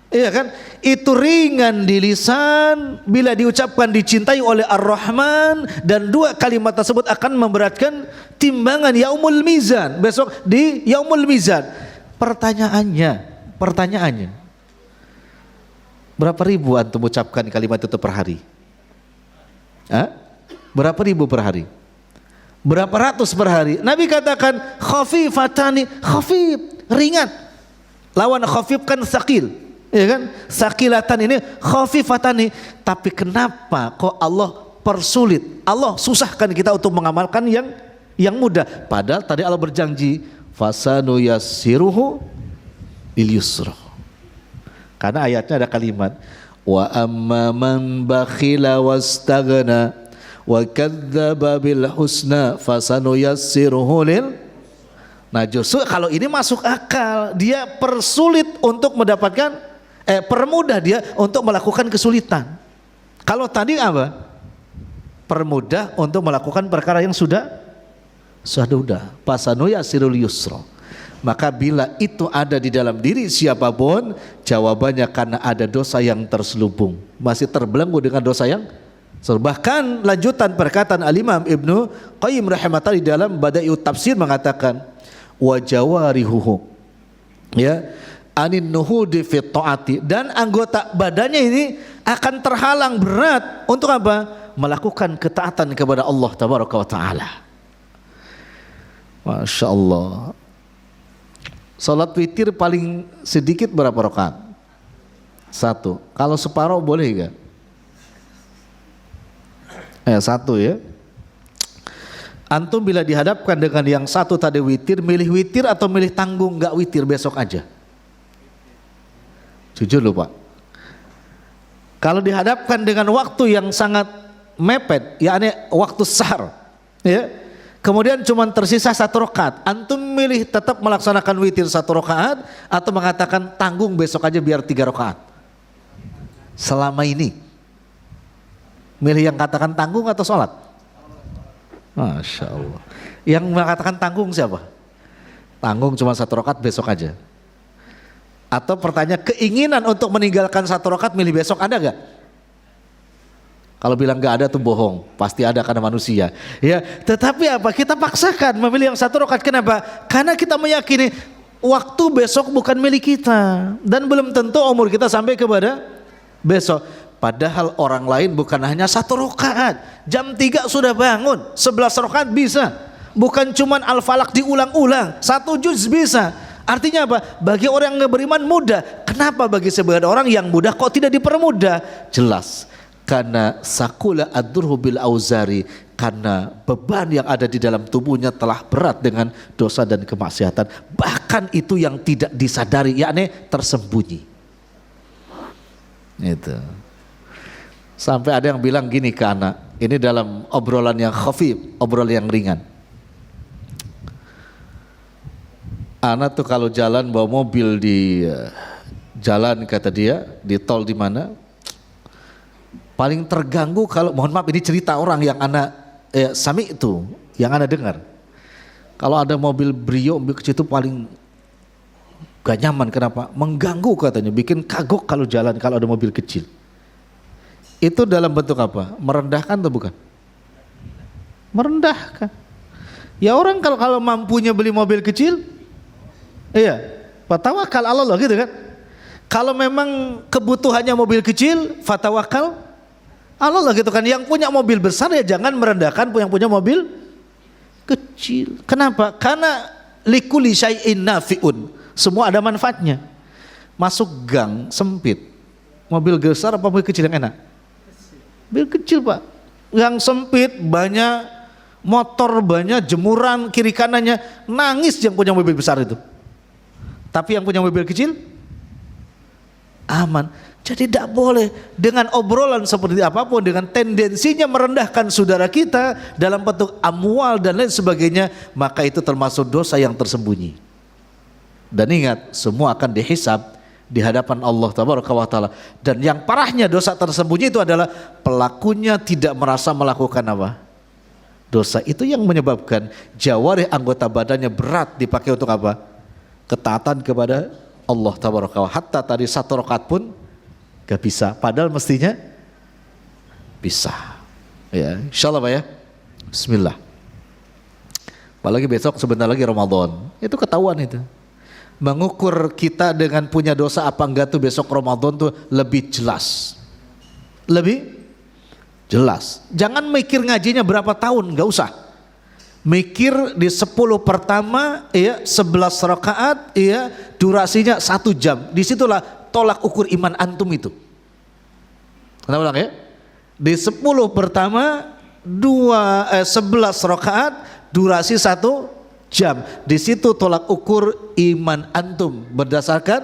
S1: Iya kan? Itu ringan di lisan, bila diucapkan dicintai oleh Ar-Rahman, dan dua kalimat tersebut akan memberatkan timbangan yaumul mizan, besok di yaumul mizan. Pertanyaannya, berapa ribu antum ucapkan kalimat itu per hari? Hah? Berapa ribu per hari? Berapa ratus per hari? Nabi katakan khafifatani, khafif, ringan. Lawan khafif kan tsaqil. Ya kan? Sakilatan ini khafifatani. Tapi kenapa kok Allah persulit, Allah susahkan kita untuk mengamalkan yang mudah? Padahal tadi Allah berjanji fasanu yassiruhu lil yusra. Karena ayatnya ada kalimat wa amma man bakhila wastaghna wa kadzdzaba bil husna fasanu yassiruhu lil. Nah justru kalau ini masuk akal, dia persulit untuk mendapatkan permudah dia untuk melakukan kesulitan. Kalau tadi apa? Permudah untuk melakukan perkara yang sudah. Fasanu yassirul yusra. Maka bila itu ada di dalam diri siapapun, jawabannya karena ada dosa yang terselubung, masih terbelenggu dengan dosa yang bahkan lanjutan perkataan Al-Imam Ibnu Qayyim rahimahullah di dalam Bada'iut Tafsir mengatakan wa jawarihuhu ya anin nuhudi fit taati, dan anggota badannya ini akan terhalang berat untuk apa? Melakukan ketaatan kepada Allah tabaraka wa taala. Masya Allah. Salat witir paling sedikit berapa rakaat? 1. Kalau separuh boleh enggak? 1 ya. Antum bila dihadapkan dengan yang 1 tadi witir, milih witir atau milih tanggung enggak witir besok aja? Jujur loh Pak. Kalau dihadapkan dengan waktu yang sangat mepet, yakni waktu sahar, ya, kemudian cuma tersisa 1 rakaat, antum milih tetap melaksanakan witir 1 rakaat atau mengatakan tanggung besok aja biar 3 rakaat? Selama ini milih yang katakan tanggung atau sholat? Masya Allah. Yang mengatakan tanggung siapa? Tanggung cuma 1 rakaat besok aja. Atau pertanyaan keinginan untuk meninggalkan 1 rakaat milih besok ada gak? Kalau bilang gak ada tuh bohong, pasti ada karena manusia. Ya, tetapi apa? Kita paksakan memilih yang 1 rakaat. Kenapa? Karena kita meyakini waktu besok bukan milik kita dan belum tentu umur kita sampai kepada besok. Padahal orang lain bukan hanya 1 rakaat, jam 3 sudah bangun, 11 rakaat bisa. Bukan cuman Al-Falaq diulang-ulang, 1 juz bisa. Artinya apa? Bagi orang yang beriman mudah. Kenapa bagi sebagian orang yang mudah kok tidak dipermudah? Jelas, karena sakula ad-durhu bil auzari, karena beban yang ada di dalam tubuhnya telah berat dengan dosa dan kemaksiatan. Bahkan itu yang tidak disadari, yakni tersembunyi. Itu. Sampai ada yang bilang gini ke anak, ini dalam obrolan yang khafif, obrolan yang ringan. Anak tuh kalau jalan bawa mobil di jalan, kata dia, di tol di mana, paling terganggu kalau, mohon maaf ini cerita orang yang anak sami itu, yang anak dengar. Kalau ada mobil Brio, mobil kecil itu paling gak nyaman. Kenapa? Mengganggu katanya, bikin kagok kalau jalan kalau ada mobil kecil. Itu dalam bentuk apa? Merendahkan atau bukan? Merendahkan. Ya orang kalau mampunya beli mobil kecil, iya, fatawakal Allah gitu kan. Kalau memang kebutuhannya mobil kecil, fatawakal Allah gitu kan. Yang punya mobil besar ya jangan merendahkan yang punya mobil kecil. Kenapa? Karena likulli syai'in nafi'un, semua ada manfaatnya. Masuk gang sempit, mobil besar apa mobil kecil yang enak? Mobil kecil Pak, yang sempit, banyak motor, banyak jemuran kiri kanannya, nangis yang punya mobil besar itu. Tapi yang punya mobil kecil aman. Jadi tidak boleh dengan obrolan seperti apapun, dengan tendensinya merendahkan saudara kita dalam bentuk amwal dan lain sebagainya, maka itu termasuk dosa yang tersembunyi. Dan ingat, semua akan dihisab di hadapan Allah tabaraka wa taala. Dan yang parahnya dosa tersembunyi itu adalah pelakunya tidak merasa melakukan apa? Dosa. Itu yang menyebabkan jawarih anggota badannya berat dipakai untuk apa? Ketaatan kepada Allah tabaraka wa taala. Hatta tadi 1 rakaat pun gak bisa, padahal mestinya bisa. Ya, insyaallah Pak ya. Bismillah. Apalagi besok sebentar lagi Ramadan. Itu ketahuan itu. Mengukur kita dengan punya dosa apa enggak tuh besok Ramadan tuh lebih jelas. Lebih jelas. Jangan mikir ngajinya berapa tahun, enggak usah. Mikir di 10 pertama ya 11 rakaat ya durasinya 1 jam. Disitulah tolak ukur iman antum itu. Kenapa ulang ya? Di 10 pertama 11 rakaat durasi 1 jam. Di situ tolak ukur iman antum berdasarkan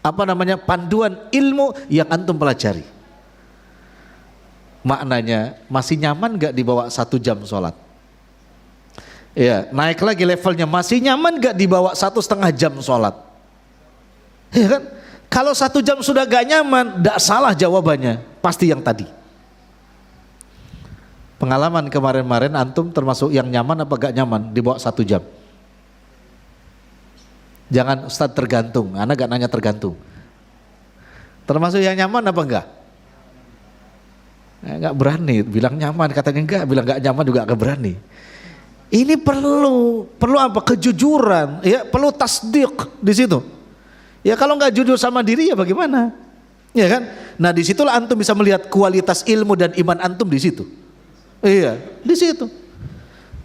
S1: apa namanya? Panduan ilmu yang antum pelajari. Maknanya masih nyaman gak dibawa 1 jam sholat? Ya, naik lagi levelnya, masih nyaman gak dibawa 1,5 jam sholat? Ya kan? Kalau 1 jam sudah gak nyaman, gak salah jawabannya, pasti yang tadi. Pengalaman kemarin-kemarin antum termasuk yang nyaman apa gak nyaman dibawa 1 jam? Jangan Ustaz tergantung, anak gak nanya tergantung. Termasuk yang nyaman apa enggak? Enggak berani, bilang nyaman katanya enggak, bilang enggak nyaman juga enggak berani. Ini perlu apa? Kejujuran, ya, perlu tasdik di situ. Ya kalau enggak jujur sama diri ya bagaimana? Ya kan? Nah disitulah antum bisa melihat kualitas ilmu dan iman antum di situ. Iya, di situ.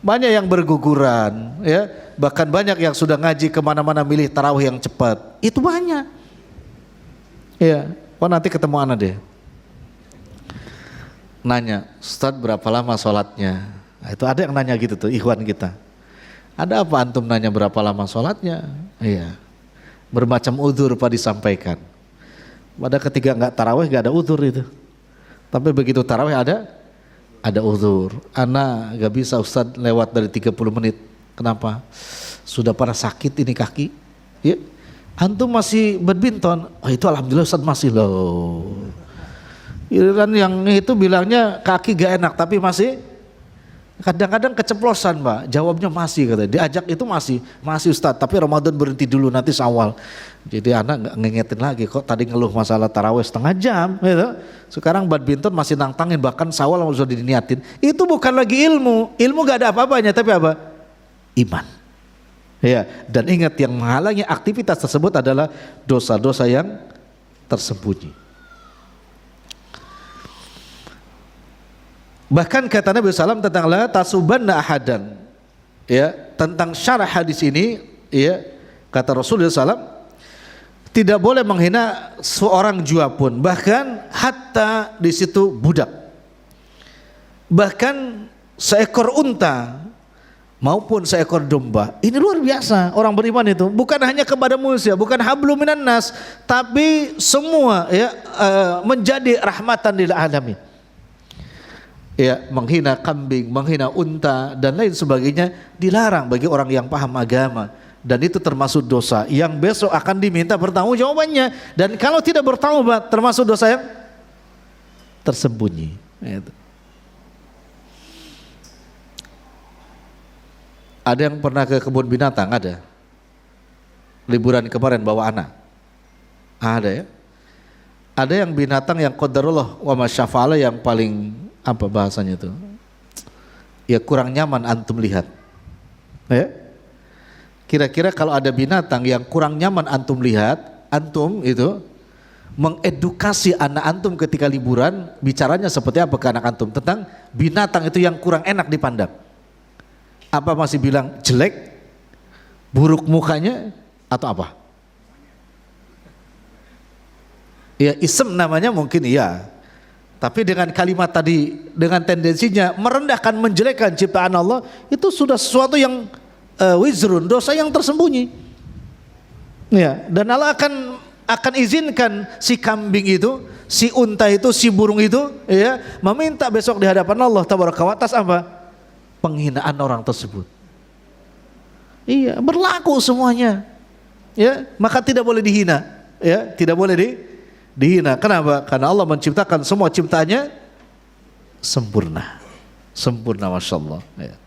S1: Banyak yang berguguran, ya, bahkan banyak yang sudah ngaji kemana-mana milih tarawih yang cepat. Itu banyak. Ya, nanti ketemu anak deh. Nanya, Ustadz berapa lama sholatnya? Nah, itu ada yang nanya gitu tuh, ikhwan kita. Ada apa antum nanya berapa lama sholatnya? Iya. Bermacam udzur Pak disampaikan. Pada ketika nggak tarawih nggak ada udzur itu. Tapi begitu tarawih ada udzur. Ana nggak bisa Ustadz lewat dari 30 menit. Kenapa? Sudah pada sakit ini kaki. Ya. Antum masih badminton. Oh itu alhamdulillah Ustadz masih loh. Kan yang itu bilangnya kaki gak enak tapi masih kadang-kadang keceplosan Pak. Jawabnya masih katanya. Diajak itu masih Ustadz tapi Ramadan berhenti dulu nanti Syawal. Jadi anak nggak ngingetin lagi kok tadi ngeluh masalah tarawih setengah jam gitu. Sekarang badminton masih nantangin bahkan Syawal sudah diniatin. Itu bukan lagi ilmu. Ilmu gak ada apa-apanya tapi apa? Iman. Ya, dan ingat yang menghalangi aktivitas tersebut adalah dosa-dosa yang tersembunyi. Bahkan kata Nabi SAW tentang la tasubanna ahadan, ya, tentang syarah hadis ini, ya, kata Rasulullah SAW tidak boleh menghina seorang jua pun, bahkan hatta di situ budak, bahkan seekor unta maupun seekor domba. Ini luar biasa orang beriman itu, bukan hanya kepada manusia, bukan hablum minan nas, tapi semua, ya, menjadi rahmatan lil alamin. Ya, menghina kambing, menghina unta dan lain sebagainya dilarang bagi orang yang paham agama, dan itu termasuk dosa yang besok akan diminta pertanggungjawabannya, dan kalau tidak bertaubat termasuk dosa yang tersembunyi. Ada yang pernah ke kebun binatang? Ada. Liburan kemarin bawa anak. Ada, ya. Ada yang binatang yang qadarullah wa masyafa'ala yang paling apa bahasanya itu? Ya kurang nyaman antum lihat. Ya. Kira-kira kalau ada binatang yang kurang nyaman antum lihat, antum itu mengedukasi anak antum ketika liburan, bicaranya seperti apa ke anak antum tentang binatang itu yang kurang enak dipandang? Apa masih bilang jelek, buruk mukanya, atau apa? Ya isem namanya mungkin iya, tapi dengan kalimat tadi, dengan tendensinya merendahkan, menjelekkan ciptaan Allah, itu sudah sesuatu yang wizrun, dosa yang tersembunyi. Ya, dan Allah akan izinkan si kambing itu, si unta itu, si burung itu, ya, meminta besok di hadapan Allah tabaraka wa ta'ala apa? Penghinaan orang tersebut. Iya, berlaku semuanya. Ya, maka tidak boleh dihina. Ya, tidak boleh dihina. Kenapa? Karena Allah menciptakan semua ciptanya sempurna. Sempurna, Masya Allah. Ya.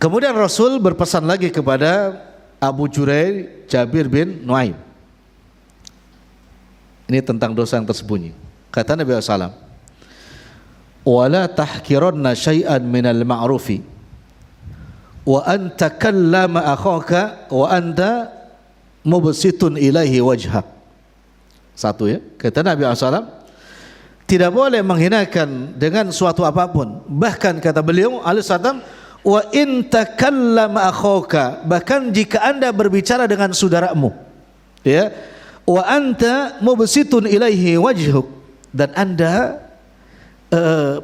S1: Kemudian Rasul berpesan lagi kepada Abu Jurair Jabir bin Nuaim. Ini tentang dosa yang tersembunyi. Kata Nabi SAW, wala tahkiranna syai'an minal ma'rufi wa anta kallama akhaka wa anta mubsitun ilaihi wajhak. Satu, ya, kata Nabi SAW, tidak boleh menghinakan dengan suatu apapun. Bahkan kata beliau alaihissalam, wa in takallama akhaka, bahkan jika anda berbicara dengan saudaramu, ya, wa anta mubsitun ilaihi wajhuk, dan anda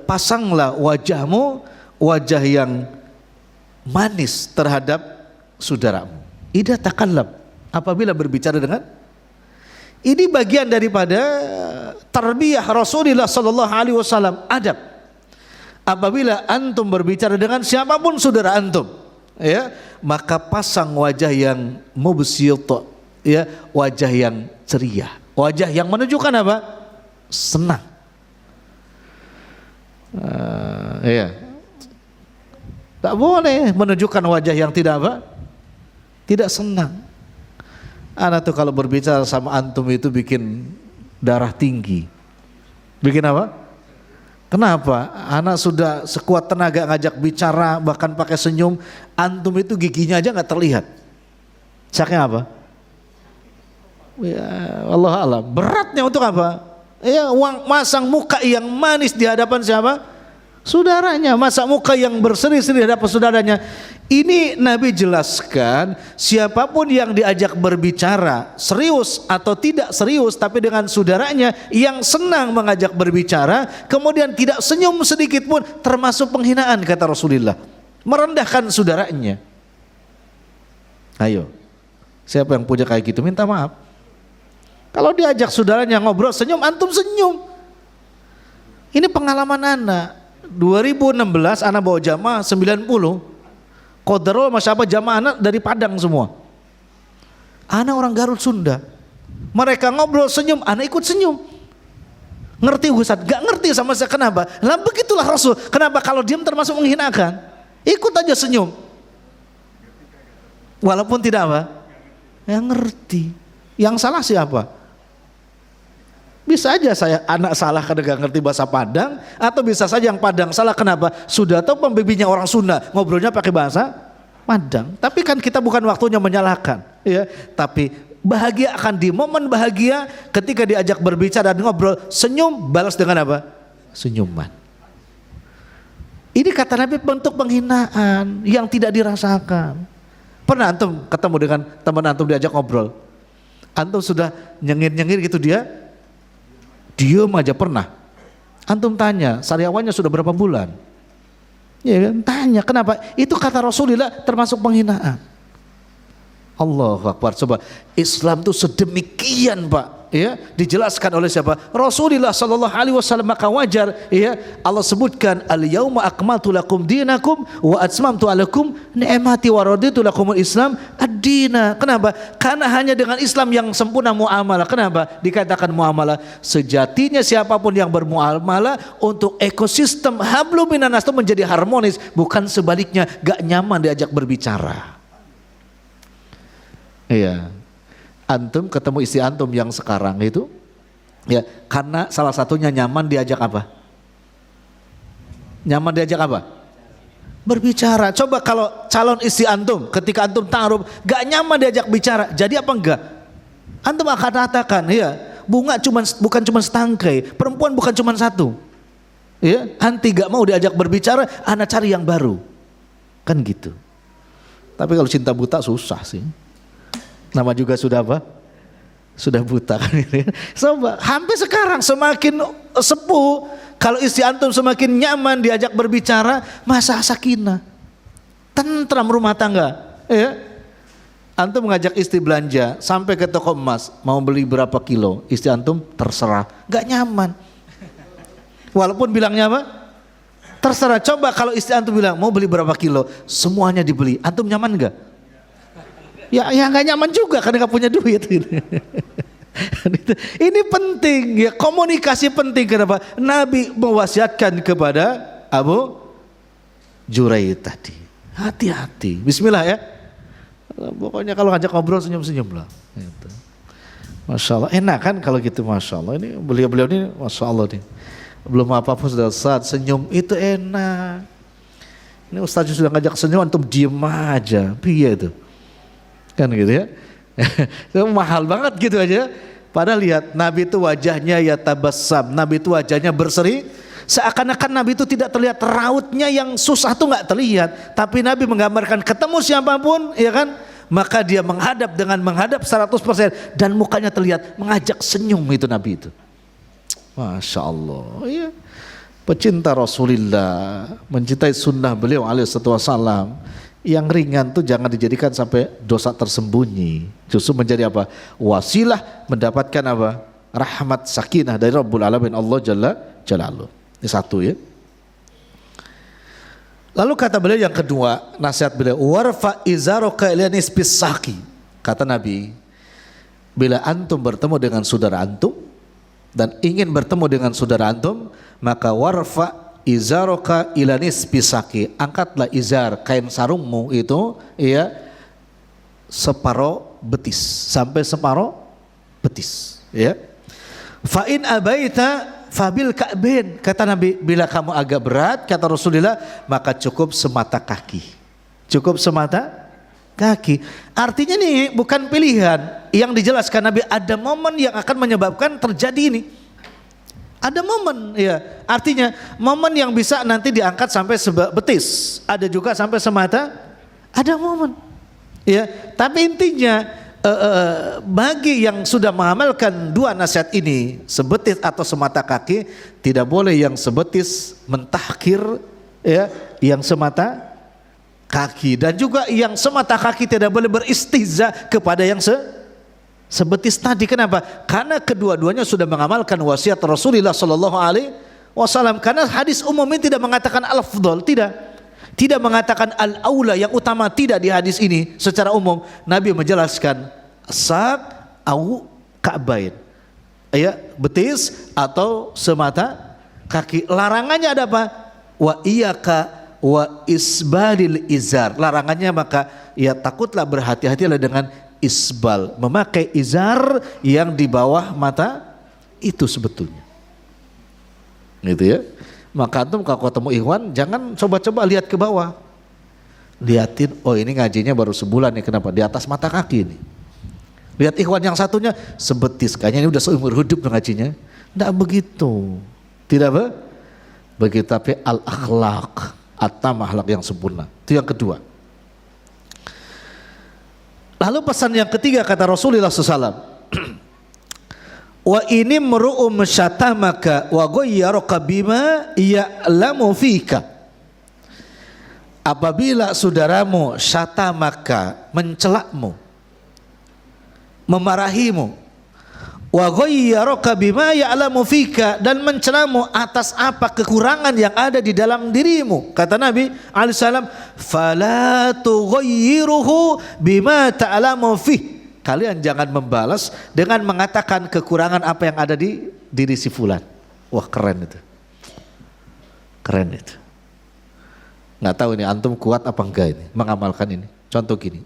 S1: pasanglah wajahmu, wajah yang manis terhadap saudaramu. Idza takallam, apabila berbicara dengan, ini bagian daripada tarbiyah Rasulullah sallallahu alaihi wasallam, adab. Apabila antum berbicara dengan siapapun saudara antum, ya, maka pasang wajah yang mubsyit, ya, wajah yang ceria, wajah yang menunjukkan apa? Senang. Ya, tak boleh menunjukkan wajah yang tidak apa? tidak senang. Ana tuh kalau berbicara sama antum itu bikin darah tinggi. Bikin apa? Kenapa? Anak sudah sekuat tenaga ngajak bicara, bahkan pakai senyum, antum itu giginya aja nggak terlihat. Saknya apa? Ya Allah alam. Beratnya untuk apa? Ya uang masang muka yang manis di hadapan siapa? Saudaranya. Masa muka yang berseri-seri di hadapan saudaranya. Ini Nabi jelaskan, siapapun yang diajak berbicara serius atau tidak serius, tapi dengan saudaranya yang senang mengajak berbicara, kemudian tidak senyum sedikit pun, termasuk penghinaan kata Rasulullah. Merendahkan saudaranya. Ayo, siapa yang punya kayak gitu minta maaf. Kalau diajak saudaranya ngobrol senyum, antum senyum. Ini pengalaman anak. 2016 anak bawa jamaah 90. Qadarul masyarakat jamaah anak dari Padang semua. Anak orang Garut Sunda. Mereka ngobrol senyum, anak ikut senyum. Ngerti Ustaz? Gak ngerti sama saya, kenapa? Lah begitulah Rasul. Kenapa kalau diam termasuk menghinakan? Ikut aja senyum. Walaupun tidak apa? Yang ngerti. Yang salah siapa? Bisa aja saya anak salah karena gak ngerti bahasa Padang, atau bisa saja yang Padang salah. Kenapa? Sudah tahu pembimbingnya orang Sunda, ngobrolnya pakai bahasa Padang. Tapi kan kita bukan waktunya menyalahkan, ya. Tapi bahagia akan di momen bahagia ketika diajak berbicara dan ngobrol, senyum balas dengan apa? Senyuman. Ini kata Nabi bentuk penghinaan yang tidak dirasakan. Pernah antum ketemu dengan teman antum diajak ngobrol, antum sudah nyengir-nyengir gitu, dia diem aja pernah. Antum tanya, sariawannya sudah berapa bulan? Ya kan? Tanya, kenapa? Itu kata Rasulullah termasuk penghinaan. Allahu Akbar. Coba, Islam itu sedemikian Pak, ya, dijelaskan oleh siapa? Rasulullah sallallahu alaihi wasallam. Maka wajar, ya, Allah sebutkan al-yauma akmaltu lakum dinakum wa atmamtu alaikum ni'mati wa raditu lakumul Islam ad-dina. Kenapa? Karena hanya dengan Islam yang sempurna muamalah. Kenapa dikatakan muamalah? Sejatinya siapapun yang bermuamalah untuk ekosistem hablum minan nas itu menjadi harmonis, bukan sebaliknya gak nyaman diajak berbicara. Iya. Antum ketemu istri antum yang sekarang itu, ya, karena salah satunya nyaman diajak apa? Nyaman diajak apa? Berbicara. Coba kalau calon istri antum ketika antum ta'aruf gak nyaman diajak bicara, jadi apa enggak? Antum akan katakan, ya, bunga bukan cuma setangkai, perempuan bukan cuma satu. Ya, anti gak mau diajak berbicara, ana cari yang baru. Kan gitu. Tapi kalau cinta buta susah sih. Nama juga sudah apa? Sudah buta kan. Coba, hampir sekarang semakin sepuh, kalau istri antum semakin nyaman diajak berbicara, masa sakinah, tentram rumah tangga, ya. Antum mengajak istri belanja sampai ke toko emas, mau beli berapa kilo, istri antum terserah, gak nyaman. Walaupun bilangnya apa? Terserah. Coba kalau istri antum bilang mau beli berapa kilo, semuanya dibeli, antum nyaman gak? Ya nggak nyaman juga karena nggak punya duit. Ini penting, ya, komunikasi penting. Kenapa? Nabi mewasiatkan kepada Abu Juraid tadi, hati-hati. Bismillah, ya. Pokoknya kalau ngajak ngobrol senyum-senyum lah. Gitu. Masya Allah, enak kan kalau gitu, Masya Allah. Ini beliau-beliau ini, Masya Allah nih, belum apa-apa sudah saat senyum itu enak. Ini Ustaz sudah ngajak senyum, antum diem aja, piye itu? Kan gitu, ya. Itu mahal banget gitu aja. Padahal lihat, Nabi itu wajahnya ya tabassam, Nabi itu wajahnya berseri, seakan-akan Nabi itu tidak terlihat rautnya yang susah tuh nggak terlihat, tapi Nabi menggambarkan ketemu siapapun, ya kan, maka dia menghadap dengan menghadap 100% dan mukanya terlihat mengajak senyum itu Nabi itu. Masya Allah, ya. Pecinta Rasulullah, mencintai sunnah beliau alaihi wassalam. Yang ringan tuh jangan dijadikan sampai dosa tersembunyi, justru menjadi apa? Wasilah mendapatkan apa? Rahmat sakinah dari Rabbul Alamin Allah Jalla Jalaluh. Ini satu, ya. Lalu kata beliau yang kedua, nasihat beliau, warfa izaraka ila nisfis saqi. Kata Nabi, bila antum bertemu dengan saudara antum dan ingin bertemu dengan saudara antum, maka warfa izaraka ila nisfis saqi, angkatlah izar, kain sarungmu itu, ya, separuh betis, sampai separuh betis, ya. Fa in abaita fabil ka'bain, kata Nabi, bila kamu agak berat, kata Rasulullah, maka cukup semata kaki. Cukup semata kaki. Artinya nih bukan pilihan. Yang dijelaskan Nabi, ada momen yang akan menyebabkan terjadi ini. Ada momen, ya. Artinya momen yang bisa nanti diangkat sampai betis, ada juga sampai semata, ada momen. Ya, tapi intinya bagi yang sudah mengamalkan dua nasihat ini, sebetis atau semata kaki, tidak boleh yang sebetis mentahkir, ya, yang semata kaki, dan juga yang semata kaki tidak boleh beristihza kepada yang sebetis tadi. Kenapa? Karena kedua-duanya sudah mengamalkan wasiat Rasulullah sallallahu alaihi wasallam. Karena hadis umum ini tidak mengatakan al-afdal, tidak mengatakan al-aula, yang utama, tidak di hadis ini. Secara umum Nabi menjelaskan sak au ka'bain, ya, betis atau semata kaki. Larangannya ada apa? Wa iyyaka wa isbalil izar. Larangannya maka ya takutlah, berhati-hatilah dengan isbal, memakai izar yang di bawah mata itu sebetulnya, gitu ya. Maka antum kalau ketemu ikhwan jangan coba-coba lihat ke bawah, liatin, oh ini ngajinya baru sebulan nih, kenapa di atas mata kaki ini. Lihat ikhwan yang satunya sebetis, kayaknya ini udah seumur hidup ngajinya. Tidak begitu, tidak begitu. Tapi al akhlak, akhlak yang sempurna, itu yang kedua. Lalu pesan yang ketiga kata Rasulullah SAW, wa ini meru'um syatamaka wa ghayyaraka bima ya'lamu fika. Apabila saudaramu syatamaka, mencelakmu, memarahimu, wa ghayyaraka bima ya'lamu fika, dan mencelamu atas apa kekurangan yang ada di dalam dirimu, kata Nabi alaihissalam, fala tughayyiruhu bima ta'lamu fih. Kalian jangan membalas dengan mengatakan kekurangan apa yang ada di diri si fulan. Wah, keren itu, keren itu. Nggak tahu ini antum kuat apa enggak ini mengamalkan ini. Contoh gini,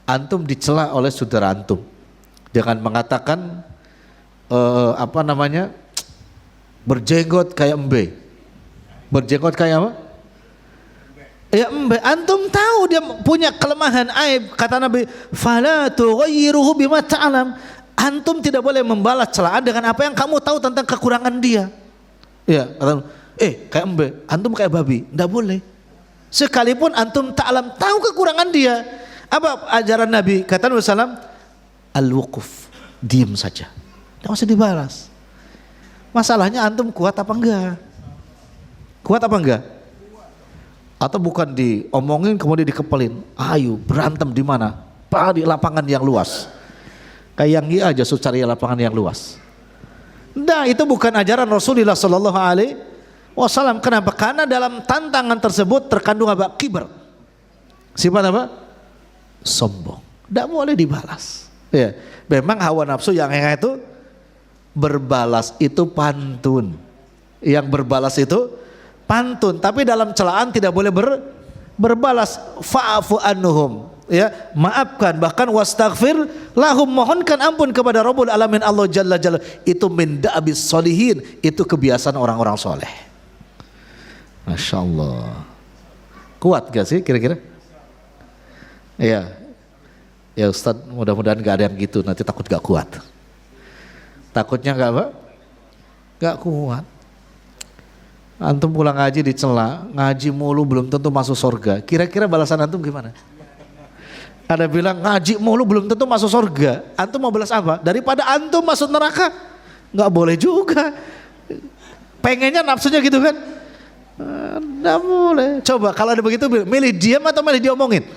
S1: antum dicela oleh saudara antum dengan mengatakan berjenggot kayak embe. Berjenggot kayak apa? Ya embe. Antum tahu dia punya kelemahan aib, kata Nabi, fala tughayyiruhu bima ta'lam. Antum tidak boleh membalas celaan dengan apa yang kamu tahu tentang kekurangan dia. Ya, kata, kayak embe, antum kayak babi, enggak boleh. Sekalipun antum ta'lam, tahu kekurangan dia. Apa ajaran Nabi? Kata Nabi sallallahu alaihi wasallam, al-wuquf, diam saja. Tidak usah dibalas. Masalahnya antum kuat apa enggak? Kuat apa enggak? Atau bukan diomongin kemudian dikepelin, ayo berantem di mana? Di lapangan yang luas. Kayak yang aja suruh cari lapangan yang luas. Nah, itu bukan ajaran Rasulullah sallallahu alaihi wasallam. Kenapa? Karena dalam tantangan tersebut terkandung apa? Kibar. Sifat apa? Sombong. Tidak boleh dibalas. Ya, memang hawa nafsu yang itu berbalas itu pantun. Yang berbalas itu pantun, tapi dalam celaan tidak boleh berbalas. Fa'fu anhum, ya, maafkan, bahkan wastaghfir lahum, mohonkan ampun kepada Rabbul Alamin Allah Jalla Jalla. Itu min da'abis solihin, itu kebiasaan orang-orang soleh. Masya Allah. Kuat gak sih kira-kira? Iya. Ya Ustadz, mudah-mudahan gak ada yang gitu, nanti takut gak kuat. Takutnya gak apa? Gak kuat. Antum pulang ngaji dicela, ngaji mulu belum tentu masuk surga. Kira-kira balasan antum gimana? Ada bilang ngaji mulu belum tentu masuk surga. Antum mau balas apa? Daripada antum masuk neraka? Gak boleh juga. Pengennya nafsunya gitu kan? Gak boleh. Coba kalau ada begitu, milih diam atau milih diomongin?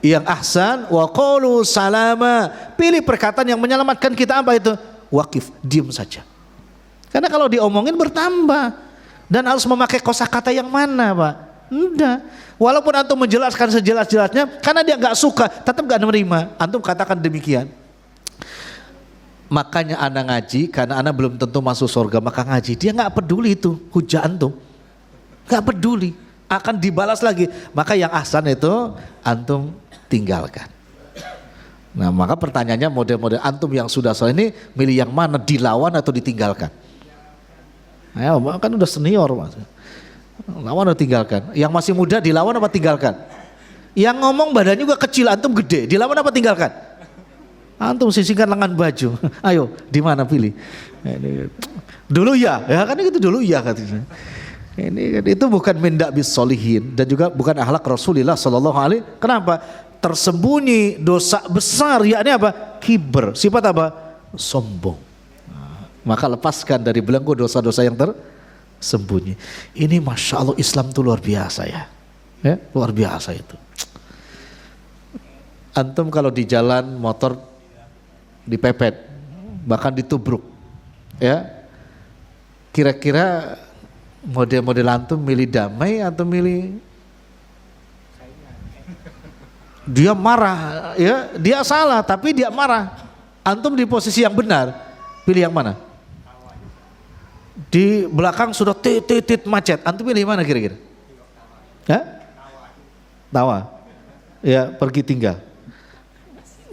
S1: Yang ahsan wa qalu salama. Pilih perkataan yang menyelamatkan kita. Apa itu? Waqif, diam saja. Karena kalau diomongin bertambah, dan harus memakai kosakata yang mana, Pak? Enggak. Walaupun antum menjelaskan sejelas-jelasnya, karena dia nggak suka, tetap nggak menerima. Antum katakan demikian. Makanya anak ngaji, karena anak belum tentu masuk surga, maka ngaji. Dia nggak peduli itu hujah antum, nggak peduli. Akan dibalas lagi. Maka yang ahsan itu antum tinggalkan. Nah, maka pertanyaannya model-model antum yang sudah soleh ini milih yang mana, dilawan atau ditinggalkan? Ayo, kan udah senior Mas. Lawan atau tinggalkan? Yang masih muda dilawan apa tinggalkan? Yang ngomong badannya juga kecil, antum gede, dilawan apa tinggalkan? Antum sisihkan lengan baju. Ayo, di mana pilih? Dulu ya kan itu dulu ya katanya. Ini kan itu bukan mindak bis solihin dan juga bukan akhlak Rasulullah sallallahu alaihi. Kenapa? Tersembunyi dosa besar, yakni apa? Kiber. Sifat apa? Sombong. Maka lepaskan dari belenggu dosa-dosa yang tersembunyi. Ini masya Allah Islam itu luar biasa ya, luar biasa itu. Antum kalau di jalan motor dipepet, bahkan ditubruk, ya. Kira-kira model-model antum milih damai atau milih dia marah, ya dia salah tapi dia marah. Antum di posisi yang benar, pilih yang mana? Di belakang sudah titit macet, antum pilih mana kira-kira? Tawa. Ya pergi tinggal.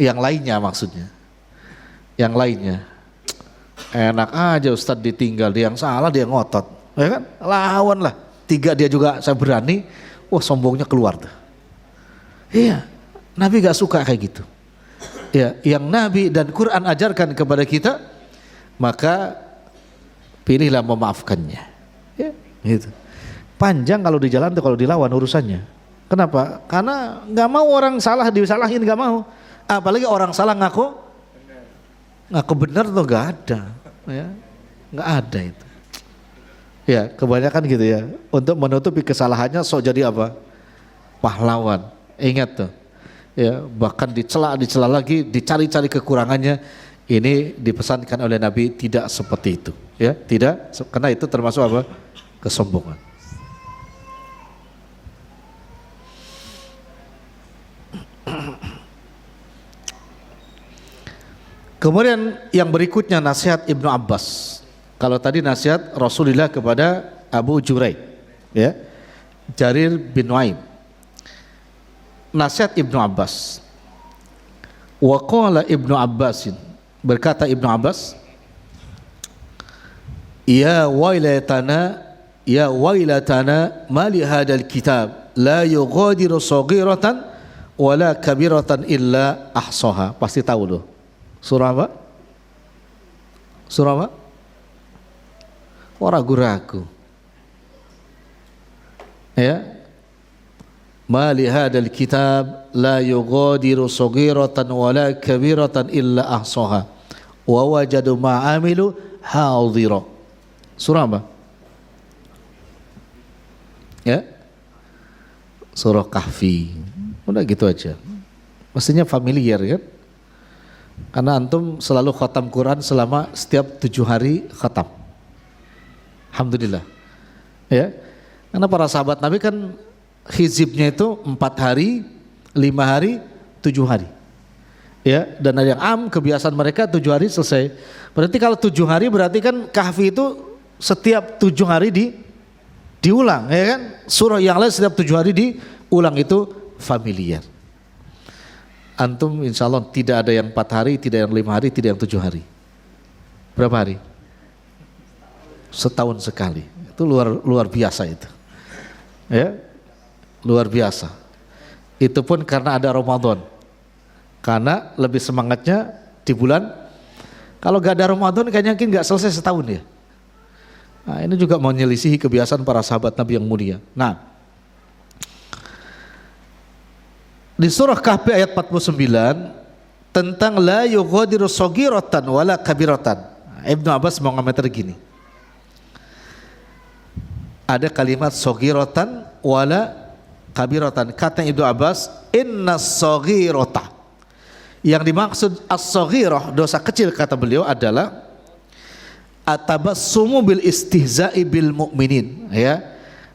S1: Yang lainnya maksudnya. Yang lainnya. Enak aja Ustadz ditinggal, dia yang salah dia ngotot. Ya kan? Lawan lah. 3 dia juga saya berani. Wah sombongnya keluar tuh. Iya. Nabi gak suka kayak gitu. Ya, yang Nabi dan Quran ajarkan kepada kita, maka pilihlah memaafkannya. Ya, gitu. Panjang kalau di jalan tuh kalau dilawan urusannya. Kenapa? Karena nggak mau orang salah disalahin, nggak mau. Apalagi orang salah ngaku benar tuh nggak ada, ya, nggak ada itu. Ya, kebanyakan gitu ya. Untuk menutupi kesalahannya sok jadi apa? Pahlawan. Ingat tuh. Ya, bahkan dicela lagi, dicari-cari kekurangannya. Ini dipesankan oleh Nabi tidak seperti itu, ya, tidak, karena itu termasuk apa? Kesombongan. Kemudian yang berikutnya nasihat Ibnu Abbas. Kalau tadi nasihat Rasulullah kepada Abu Juraih, ya, Jarir bin Nuaim. Nasihat Ibnu Abbas. Wa qala Ibnu Abbasin, berkata Ibnu Abbas, ya wailatana mali hadal kitab la yughadiru saghiratan wala kabiratan illa ahsaha. Pasti tahu loh. Surah apa? Surah apa? Oh, ragu-ragu. Ya. Mali hadal kitab la yughadiru saghiratan wala kabiratan illa ahsaha wa wajadu ma amilu hadira. Surah apa? Ya. Surah Kahfi. Udah gitu aja. Mestinya familiar kan? Karena antum selalu khatam Quran selama setiap 7 hari khatam. Alhamdulillah. Ya. Karena para sahabat Nabi kan hizibnya itu 4 hari, 5 hari, 7 hari. Ya, dan ada yang kebiasaan mereka 7 hari selesai. Berarti kalau 7 hari berarti kan Kahfi itu setiap 7 hari diulang, ya kan? Surah yang lain setiap 7 hari diulang, itu familiar. Antum insya Allah tidak ada yang 4 hari, tidak yang 5 hari, tidak yang 7 hari. Berapa hari? Setahun sekali. Itu luar biasa itu. Ya, luar biasa. Itu pun karena ada Ramadan. Karena lebih semangatnya di bulan. Kalau gak ada Ramadan kayaknya mungkin gak selesai setahun ya. Nah, ini juga menyelisihi kebiasaan para sahabat Nabi yang mulia. Nah, di surah Kahfi ayat 49 tentang la yughadiru saghiratan wala kabiratan. Ibnu Abbas mau ngomentar gini. Ada kalimat saghiratan wala kabiratan. Kata Ibnu Abbas, inna saghirata. Yang dimaksud as-saghirah, dosa kecil kata beliau adalah atabassumu bil istihza'i bil mu'minin, ya.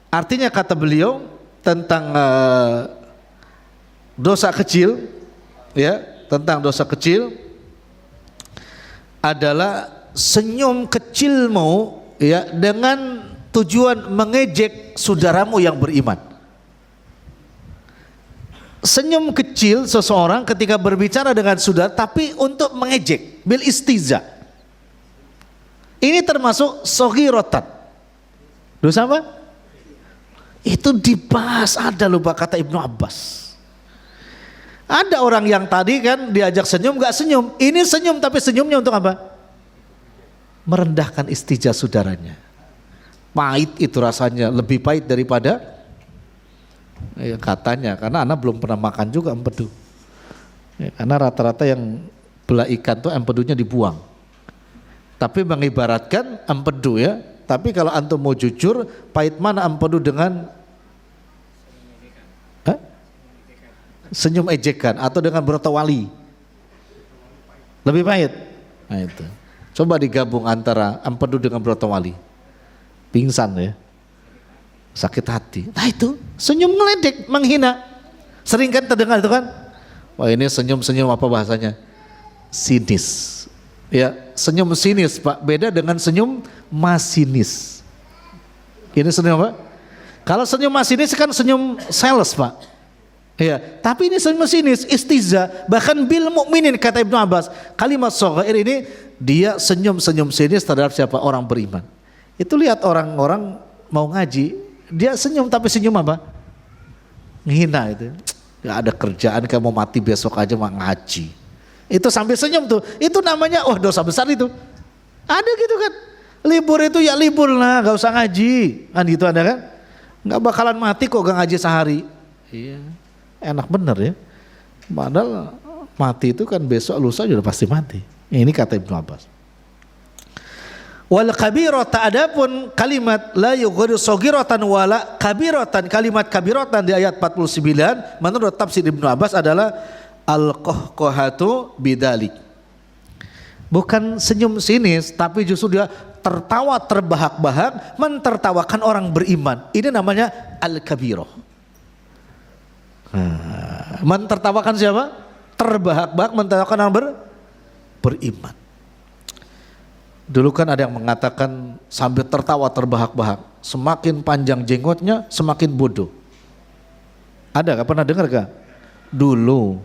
S1: Artinya kata beliau tentang dosa kecil, ya, tentang dosa kecil adalah senyum kecilmu, ya, dengan tujuan mengejek saudaramu yang beriman. senyum kecil seseorang ketika berbicara dengan saudara tapi untuk mengejek, bil istiza. Ini termasuk sogirotan. Dosa apa? Itu dibahas, ada lupa kata Ibnu Abbas. Ada orang yang tadi kan diajak senyum gak senyum, ini senyum tapi senyumnya untuk apa? Merendahkan istijah saudaranya. Pahit itu rasanya, lebih pahit daripada ya, katanya, karena anak belum pernah makan juga empedu. Ya, karena rata-rata yang belah ikan tuh empedunya dibuang. Tapi mengibaratkan empedu ya. Tapi kalau antum mau jujur, pahit mana empedu dengan senyum ejekan atau dengan bertawali? Lebih pahit. Nah itu. Coba digabung antara empedu dengan bertawali. Pingsan ya. Sakit hati. Nah itu, senyum ngeledek, menghina. Sering kan terdengar itu kan? Wah ini senyum-senyum apa bahasanya? Sinis. Ya, senyum sinis Pak, beda dengan senyum masinis. Ini senyum apa? Kalau senyum masinis kan senyum sales Pak. Ya, tapi ini senyum sinis, istiza, bahkan bil mukminin kata Ibnu Abbas. Kalimat shaghair ini dia senyum-senyum sinis terhadap siapa? Orang beriman. Itu lihat orang-orang mau ngaji, dia senyum tapi senyum apa? Ngehina itu. Gak ada kerjaan, kamu mati besok aja mau ngaji. Itu sampai senyum tuh. Itu namanya dosa besar itu. Ada gitu kan. Libur itu ya libur lah, gak usah ngaji. Kan gitu ada kan? Gak bakalan mati kok gak ngaji sehari. Iya. Enak bener ya. Padahal mati itu kan besok lusa sudah pasti mati. Ini kata Ibnu Abbas. Wal kabirata, adapun kalimat la yughadiru saghiratan wala kabiratan, kalimat kabiratan di ayat 49 menurut tafsir Ibnu Abbas adalah al-qahqahatu bidalik. Bukan senyum sinis tapi justru dia tertawa terbahak-bahak mentertawakan orang beriman. Ini namanya al-kabirah. Mentertawakan siapa? Terbahak-bahak mentertawakan orang beriman. Dulu kan ada yang mengatakan sambil tertawa terbahak-bahak, semakin panjang jenggotnya semakin bodoh. Ada gak? Pernah dengar gak? Dulu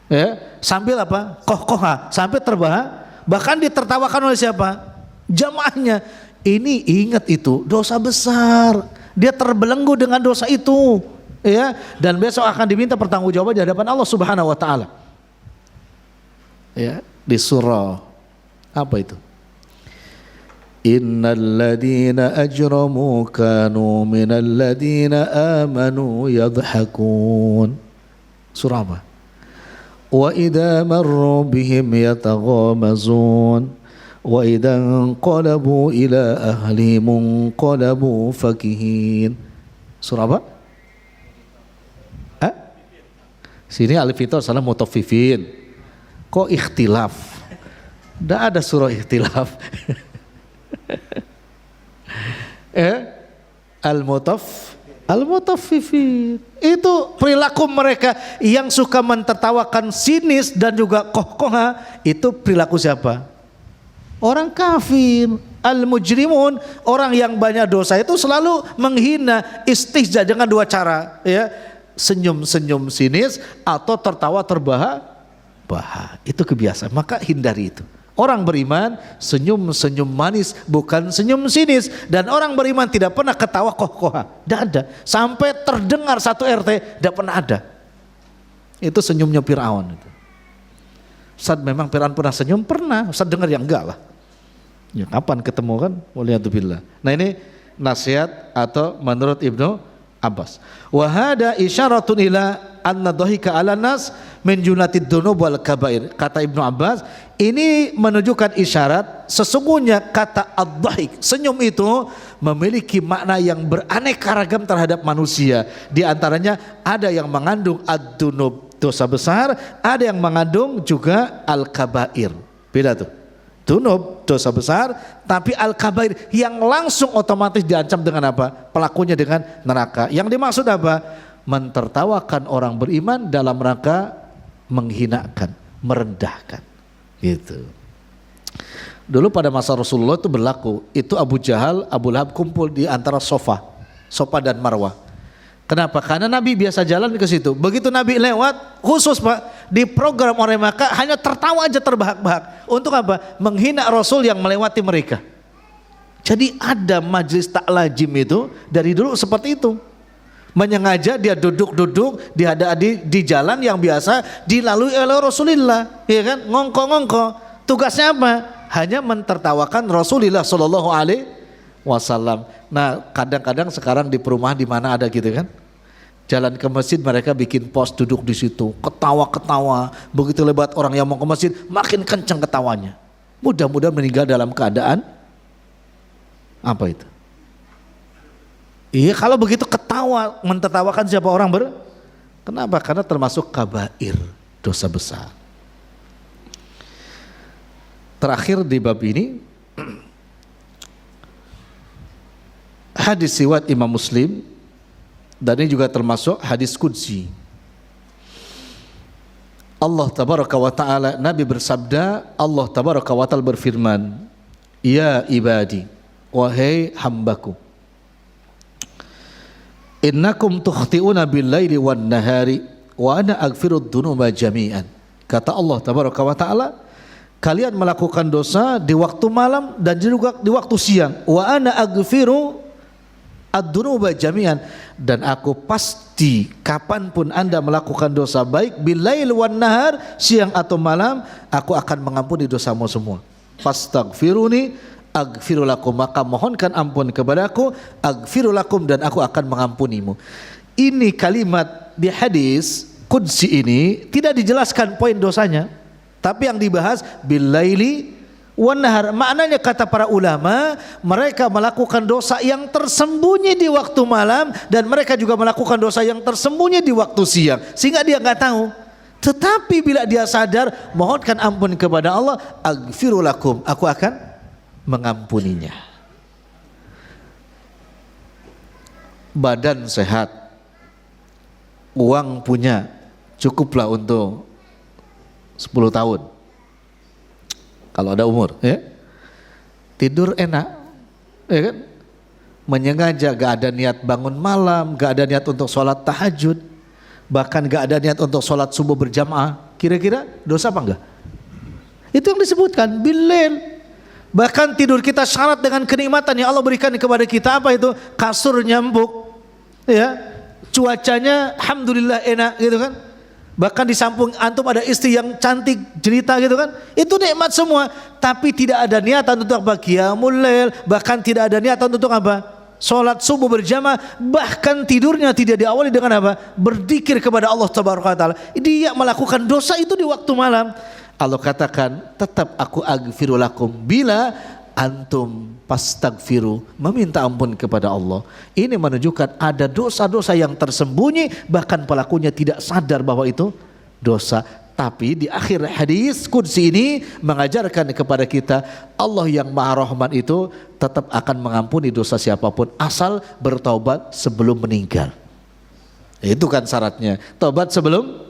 S1: ya, sambil apa? Koh-koha, sampai terbahak, bahkan ditertawakan oleh siapa? Jamaahnya. Ini ingat itu dosa besar, dia terbelenggu dengan dosa itu ya, dan besok akan diminta pertanggungjawaban di hadapan Allah Subhanahu wa taala. Ya, di surah apa itu? Innal ladina ajramu kanu minal ladina amanu yadhakun. Surah apa? Wa idza marru bihim yataghamazun wa idza qalabu ila ahlihim qalabu fakihin. Surah apa? Sini alif itu salah mutaffifin. Kok ikhtilaf? Tidak ada surah ikhtilaf. Al-mutaffifin itu perilaku mereka yang suka mentertawakan sinis dan juga koh-koha. Itu perilaku siapa? Orang kafir. Al-mujrimun, orang yang banyak dosa itu selalu menghina, istihza dengan dua cara ya, senyum-senyum sinis atau tertawa terbahak-bahak. Itu kebiasaan, maka hindari itu. Orang beriman senyum-senyum manis, bukan senyum sinis. Dan orang beriman tidak pernah ketawa koh-koha, tidak ada. Sampai terdengar satu RT, tidak pernah ada. Itu senyumnya Fir'aun itu. Ustaz, memang Fir'aun pernah senyum? Pernah. Ustaz dengar ya enggak lah. Ya kapan ketemu kan? Waliyadzubillah. Nah ini nasihat atau menurut Ibnu Abbas. Wahada isyaratun ila anna dhahika ala nas min junatid dzunub wal kabair. Kata Ibnu Abbas, ini menunjukkan isyarat sesungguhnya kata ad-dhahik, senyum itu memiliki makna yang beraneka ragam terhadap manusia. Di antaranya ada yang mengandung ad-dzunub, dosa besar, ada yang mengandung juga al-kabair. Beda tuh. Dzunub, dosa besar, tapi al-kabair yang langsung otomatis diancam dengan apa? Pelakunya dengan neraka. Yang dimaksud apa? Mentertawakan orang beriman dalam rangka menghinakan, merendahkan. Gitu. Dulu pada masa Rasulullah itu berlaku, itu Abu Jahal, Abu Lahab kumpul di antara Sofa dan Marwah. Kenapa? Karena Nabi biasa jalan ke situ. Begitu Nabi lewat, khusus Pak, di program orang Makkah hanya tertawa aja terbahak-bahak. Untuk apa? Menghina Rasul yang melewati mereka. Jadi ada majlis taklajim itu dari dulu seperti itu. Menyengaja dia duduk-duduk di jalan yang biasa dilalui oleh Rasulullah, ya kan? Ngongko-ngongko. Tugasnya apa? Hanya mentertawakan Rasulullah Shallallahu Alaihi Wasallam. Nah, kadang-kadang sekarang di perumahan di mana ada gitu kan, jalan ke masjid mereka bikin pos duduk di situ, ketawa-ketawa. Begitu lebat orang yang mau ke masjid, makin kencang ketawanya. Mudah-mudahan meninggal dalam keadaan apa itu? Iya, kalau begitu ketawa, mentertawakan siapa orang kenapa? Karena termasuk kabair, dosa besar. Terakhir di bab ini, hadis riwayat Imam Muslim, dan ini juga termasuk hadis qudsi. Allah tabaraka wa ta'ala, Nabi bersabda, Allah tabaraka wa ta'ala berfirman, ya ibadi, wahai hambaku, innakum tukhti'una bil-laili wan-nahari wa ana aghfirud dzunuba jami'an. Kata Allah tabaraka wa ta'ala, kalian melakukan dosa di waktu malam dan juga di waktu siang. Wa ana aghfiru ad-dzunuba jami'an, dan aku pasti kapanpun anda melakukan dosa, baik bil-lail wan-nahar, siang atau malam, aku akan mengampuni dosamu semua. Fastaghfiruni aghfiru lakum, maka mohonkan ampun kepadaku, aghfiru lakum, dan aku akan mengampunimu. Ini kalimat di hadis qudsi ini tidak dijelaskan poin dosanya, tapi yang dibahas bil-laili wan nahar. Maknanya kata para ulama, mereka melakukan dosa yang tersembunyi di waktu malam, dan mereka juga melakukan dosa yang tersembunyi di waktu siang, sehingga dia nggak tahu. Tetapi bila dia sadar, mohonkan ampun kepada Allah, aghfiru lakum, aku akan mengampuninya. Badan sehat, uang punya, cukuplah untuk 10 tahun kalau ada umur, ya. Tidur enak, ya kan? Menyengaja, gak ada niat bangun malam, gak ada niat untuk sholat tahajud, bahkan gak ada niat untuk sholat subuh berjamaah. Kira-kira dosa apa enggak? Itu yang disebutkan bil-lail. Bahkan tidur kita syarat dengan kenikmatan yang Allah berikan kepada kita. Apa itu? Kasur nyambuk, ya, cuacanya alhamdulillah enak, gitu kan. Bahkan di samping antum ada istri yang cantik jelita, gitu kan. Itu nikmat semua, tapi tidak ada niatan untuk apa? Qiyamul lail. Bahkan tidak ada niatan untuk apa? Salat subuh berjamaah. Bahkan tidurnya tidak diawali dengan apa? Berzikir kepada Allah Tabaraka wa Taala. Dia melakukan dosa itu di waktu malam. Allah katakan, tetap aku aghfiru lakum bila antum pastagfiru, meminta ampun kepada Allah. Ini menunjukkan ada dosa-dosa yang tersembunyi, bahkan pelakunya tidak sadar bahwa itu dosa. Tapi di akhir hadis qudsi ini mengajarkan kepada kita, Allah yang Maha Rahman itu tetap akan mengampuni dosa siapapun asal bertaubat sebelum meninggal. Itu kan syaratnya, taubat sebelum.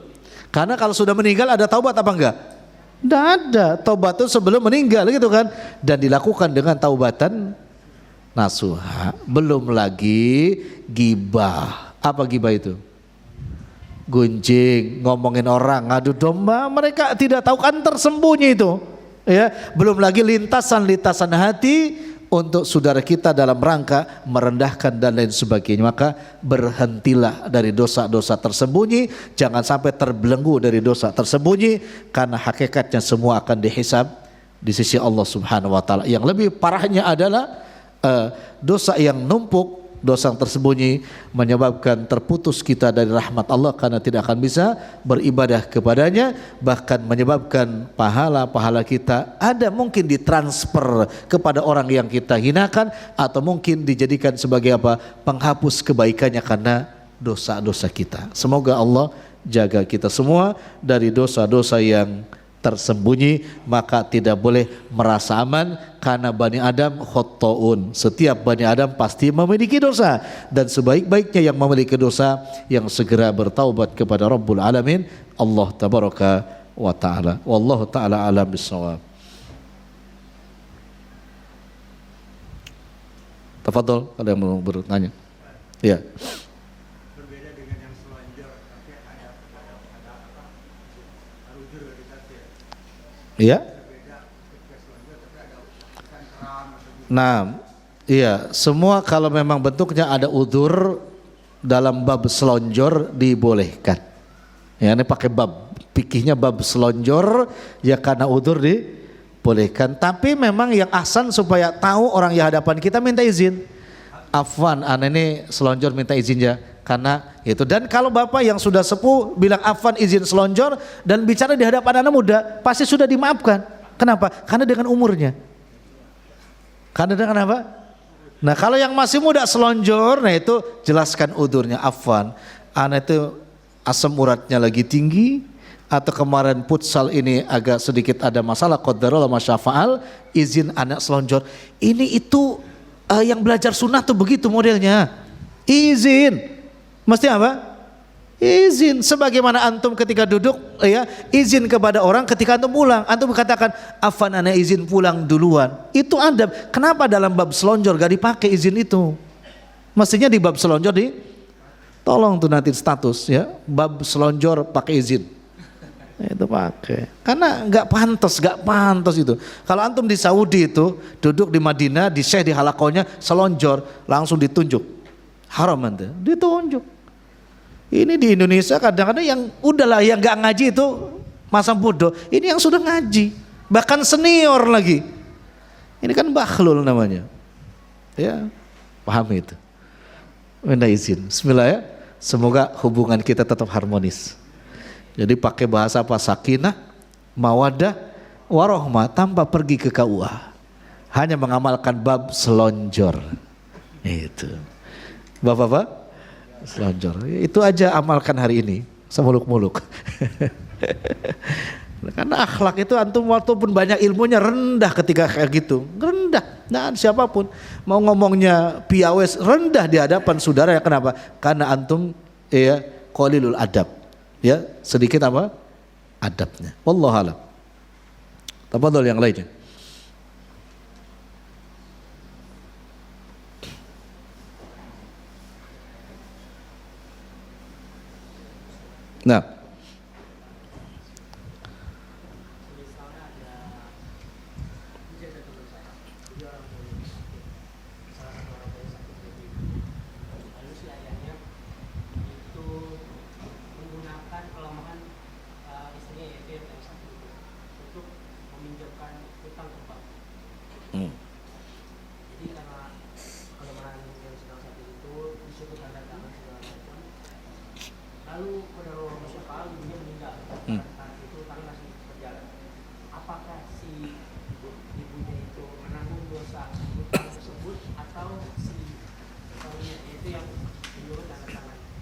S1: Karena kalau sudah meninggal ada taubat apa enggak? Tidak ada. Taubat itu sebelum meninggal, gitu kan. Dan dilakukan dengan taubatan nasuha. Belum lagi gibah. Apa gibah itu? Gunjing, ngomongin orang, ngadu domba. Mereka tidak tahu, kan tersembunyi itu, ya. Belum lagi lintasan-lintasan hati untuk saudara kita dalam rangka merendahkan dan lain sebagainya. Maka berhentilah dari dosa-dosa tersembunyi, jangan sampai terbelenggu dari dosa tersembunyi, karena hakikatnya semua akan dihisab di sisi Allah Subhanahu wa taala. Yang lebih parahnya adalah dosa yang numpuk, dosa yang tersembunyi menyebabkan terputus kita dari rahmat Allah karena tidak akan bisa beribadah kepadanya, bahkan menyebabkan pahala-pahala kita ada mungkin ditransfer kepada orang yang kita hinakan, atau mungkin dijadikan sebagai apa? Penghapus kebaikannya karena dosa-dosa kita. Semoga Allah jaga kita semua dari dosa-dosa yang tersembunyi. Maka tidak boleh merasa aman, karena Bani Adam khotta'un, setiap Bani Adam pasti memiliki dosa, dan sebaik-baiknya yang memiliki dosa yang segera bertaubat kepada Rabbul Alamin, Allah Tabaraka wa Ta'ala. Wallahu ta'ala alam bissawab. Tafadhol, ada yang mau bertanya? Ya. Iya. Nah, iya, semua kalau memang bentuknya ada udzur dalam bab selonjor dibolehkan. Ya, ini pakai bab fikihnya bab selonjor ya karena udzur dibolehkan. Tapi memang yang ahsan supaya tahu orang yang hadapan kita minta izin. Afwan, ini selonjor minta izin ya karena itu. Dan kalau bapak yang sudah sepuh bilang afwan izin selonjor dan bicara di hadapan anak muda pasti sudah dimaafkan. Kenapa? Karena dengan umurnya. Karena dengan apa? Nah kalau yang masih muda selonjor, nah itu jelaskan udzurnya. Afwan, anak itu asam uratnya lagi tinggi, atau kemarin futsal ini agak sedikit ada masalah, qadarullah masyafa'al, izin anak selonjor. Ini itu yang belajar sunnah tuh begitu modelnya. Izin, mesti apa? Izin. Sebagaimana antum ketika duduk ya, izin kepada orang ketika antum pulang. Antum katakan, afan ana izin pulang duluan. Itu adab. Kenapa dalam bab selonjor gak dipakai izin itu? Mestinya di bab selonjor tolong tuh nanti status ya, bab selonjor pakai izin. Itu pakai. Karena gak pantas itu. Kalau antum di Saudi itu duduk di Madinah, di Syekh di halakonya selonjor, langsung ditunjuk. Haram nanti, ditunjuk. Ini di Indonesia kadang-kadang yang udahlah yang gak ngaji itu masa bodoh. Ini yang sudah ngaji, bahkan senior lagi. Ini kan bakhlul namanya. Ya, paham itu. Minta izin. Bismillah ya. Semoga hubungan kita tetap harmonis. Jadi pakai bahasa apa? Sakinah, mawaddah, warohmah tanpa pergi ke KUA. Hanya mengamalkan bab selonjor. Itu. Bapak-bapak, selonjor. Itu aja amalkan hari ini. Semuluk-muluk. Karena akhlak itu antum walaupun banyak ilmunya rendah ketika kayak gitu. Rendah. Nah, siapapun mau ngomongnya piawes rendah di hadapan saudara ya. Kenapa? Karena antum ya qalilul adab. Ya, sedikit apa? Adabnya. Wallahu a'lam. Tafadhol yang lainnya. Nah,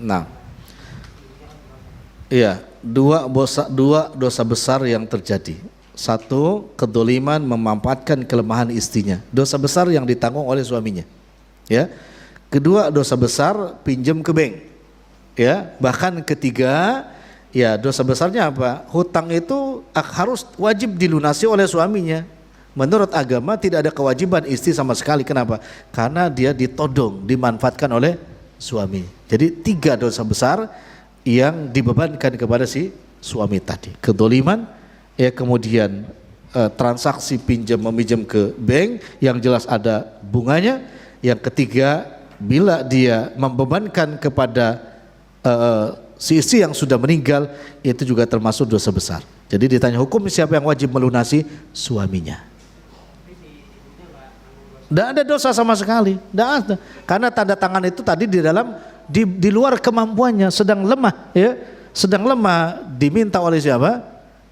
S1: nah, iya, dua dosa besar yang terjadi. Satu, kedoliman memanfaatkan kelemahan istrinya. Dosa besar yang ditanggung oleh suaminya. Ya. Kedua, dosa besar pinjam ke bank. Ya. Bahkan ketiga, ya dosa besarnya apa? Hutang itu harus wajib dilunasi oleh suaminya. Menurut agama tidak ada kewajiban istri sama sekali. Kenapa? Karena dia ditodong, dimanfaatkan oleh suami. Jadi 3 dosa besar yang dibebankan kepada si suami tadi. Kedoliman, ya kemudian transaksi pinjam meminjam ke bank yang jelas ada bunganya. Yang ketiga, bila dia membebankan kepada si istri yang sudah meninggal, itu juga termasuk dosa besar. Jadi ditanya hukum siapa yang wajib melunasi? Suaminya. Tidak ada dosa sama sekali, tidak ada. Karena tanda tangan itu tadi di luar kemampuannya, sedang lemah, ya, sedang lemah, diminta oleh siapa?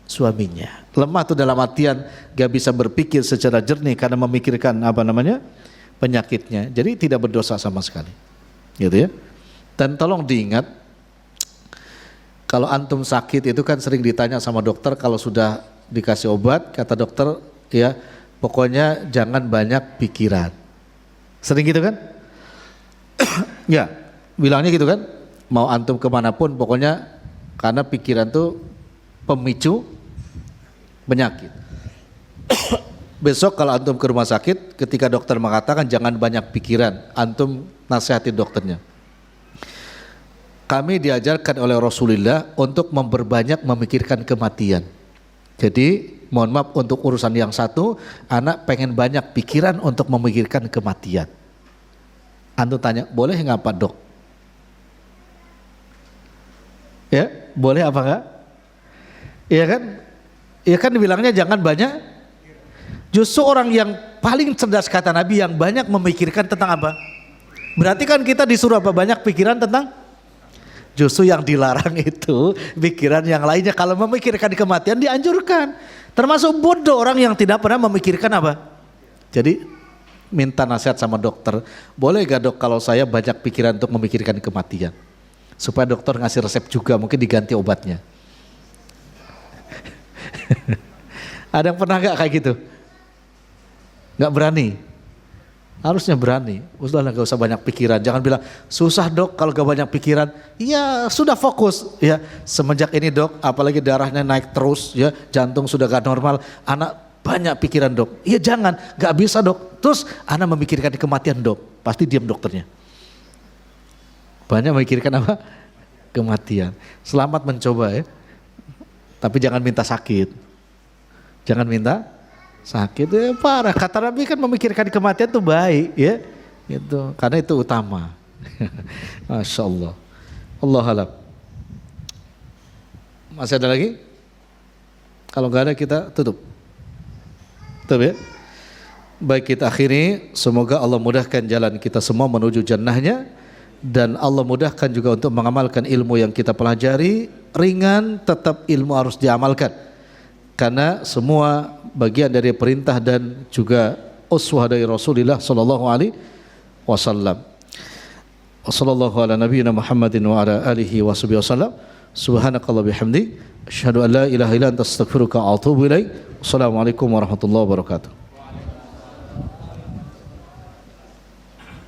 S1: Suaminya. Lemah itu dalam artian gak bisa berpikir secara jernih karena memikirkan penyakitnya. Jadi tidak berdosa sama sekali, gitu ya. Dan tolong diingat, kalau antum sakit itu kan sering ditanya sama dokter, kalau sudah dikasih obat, kata dokter, ya. Pokoknya jangan banyak pikiran. Sering gitu kan? Ya, bilangnya gitu kan? Mau antum kemanapun pokoknya karena pikiran tuh pemicu penyakit. Besok kalau antum ke rumah sakit, ketika dokter mengatakan jangan banyak pikiran, antum nasihati dokternya. Kami diajarkan oleh Rasulullah untuk memperbanyak memikirkan kematian. Jadi mohon maaf untuk urusan yang satu, anak pengen banyak pikiran untuk memikirkan kematian. Antum tanya, boleh nggak Pak Dok? Ya, boleh apa enggak? Iya kan? Iya kan dibilangnya jangan banyak. Justru orang yang paling cerdas kata Nabi yang banyak memikirkan tentang apa? Berarti kan kita disuruh apa? Banyak pikiran tentang? Justru yang dilarang itu pikiran yang lainnya. Kalau memikirkan kematian dianjurkan. Termasuk bodoh orang yang tidak pernah memikirkan apa? Jadi minta nasihat sama dokter. Boleh gak dok kalau saya banyak pikiran untuk memikirkan kematian? Supaya dokter ngasih resep juga, mungkin diganti obatnya. Ada yang pernah gak kayak gitu? Gak berani? Harusnya berani. Udah gak usah banyak pikiran. Jangan bilang susah dok kalau gak banyak pikiran. Ya sudah fokus. Ya semenjak ini dok, apalagi darahnya naik terus, ya jantung sudah gak normal. Anak banyak pikiran dok. Iya jangan, gak bisa dok. Terus anak memikirkan kematian dok. Pasti diam dokternya. Banyak memikirkan apa? Kematian. Selamat mencoba ya. Tapi jangan minta sakit. Jangan minta sakit, ya parah. Kata Nabi kan memikirkan kematian itu baik ya. Itu karena itu utama. Masya Allah. Allah alam. Masih ada lagi? Kalau nggak ada kita tutup. Tutup ya. Baik, kita akhiri. Semoga Allah mudahkan jalan kita semua menuju jannahnya. Dan Allah mudahkan juga untuk mengamalkan ilmu yang kita pelajari. Ringan, tetap ilmu harus diamalkan. Karena semua bagian dari perintah dan juga uswah dari Rasulullah sallallahu alaihi wasallam. Wassallallahu ala nabiyyina Muhammadin wa ala alihi wasallam. Subhanakallah bihamdi asyhadu an la ilaha illa anta astaghfiruka wa atubu ilaik. Wassalamualaikum warahmatullahi wabarakatuh.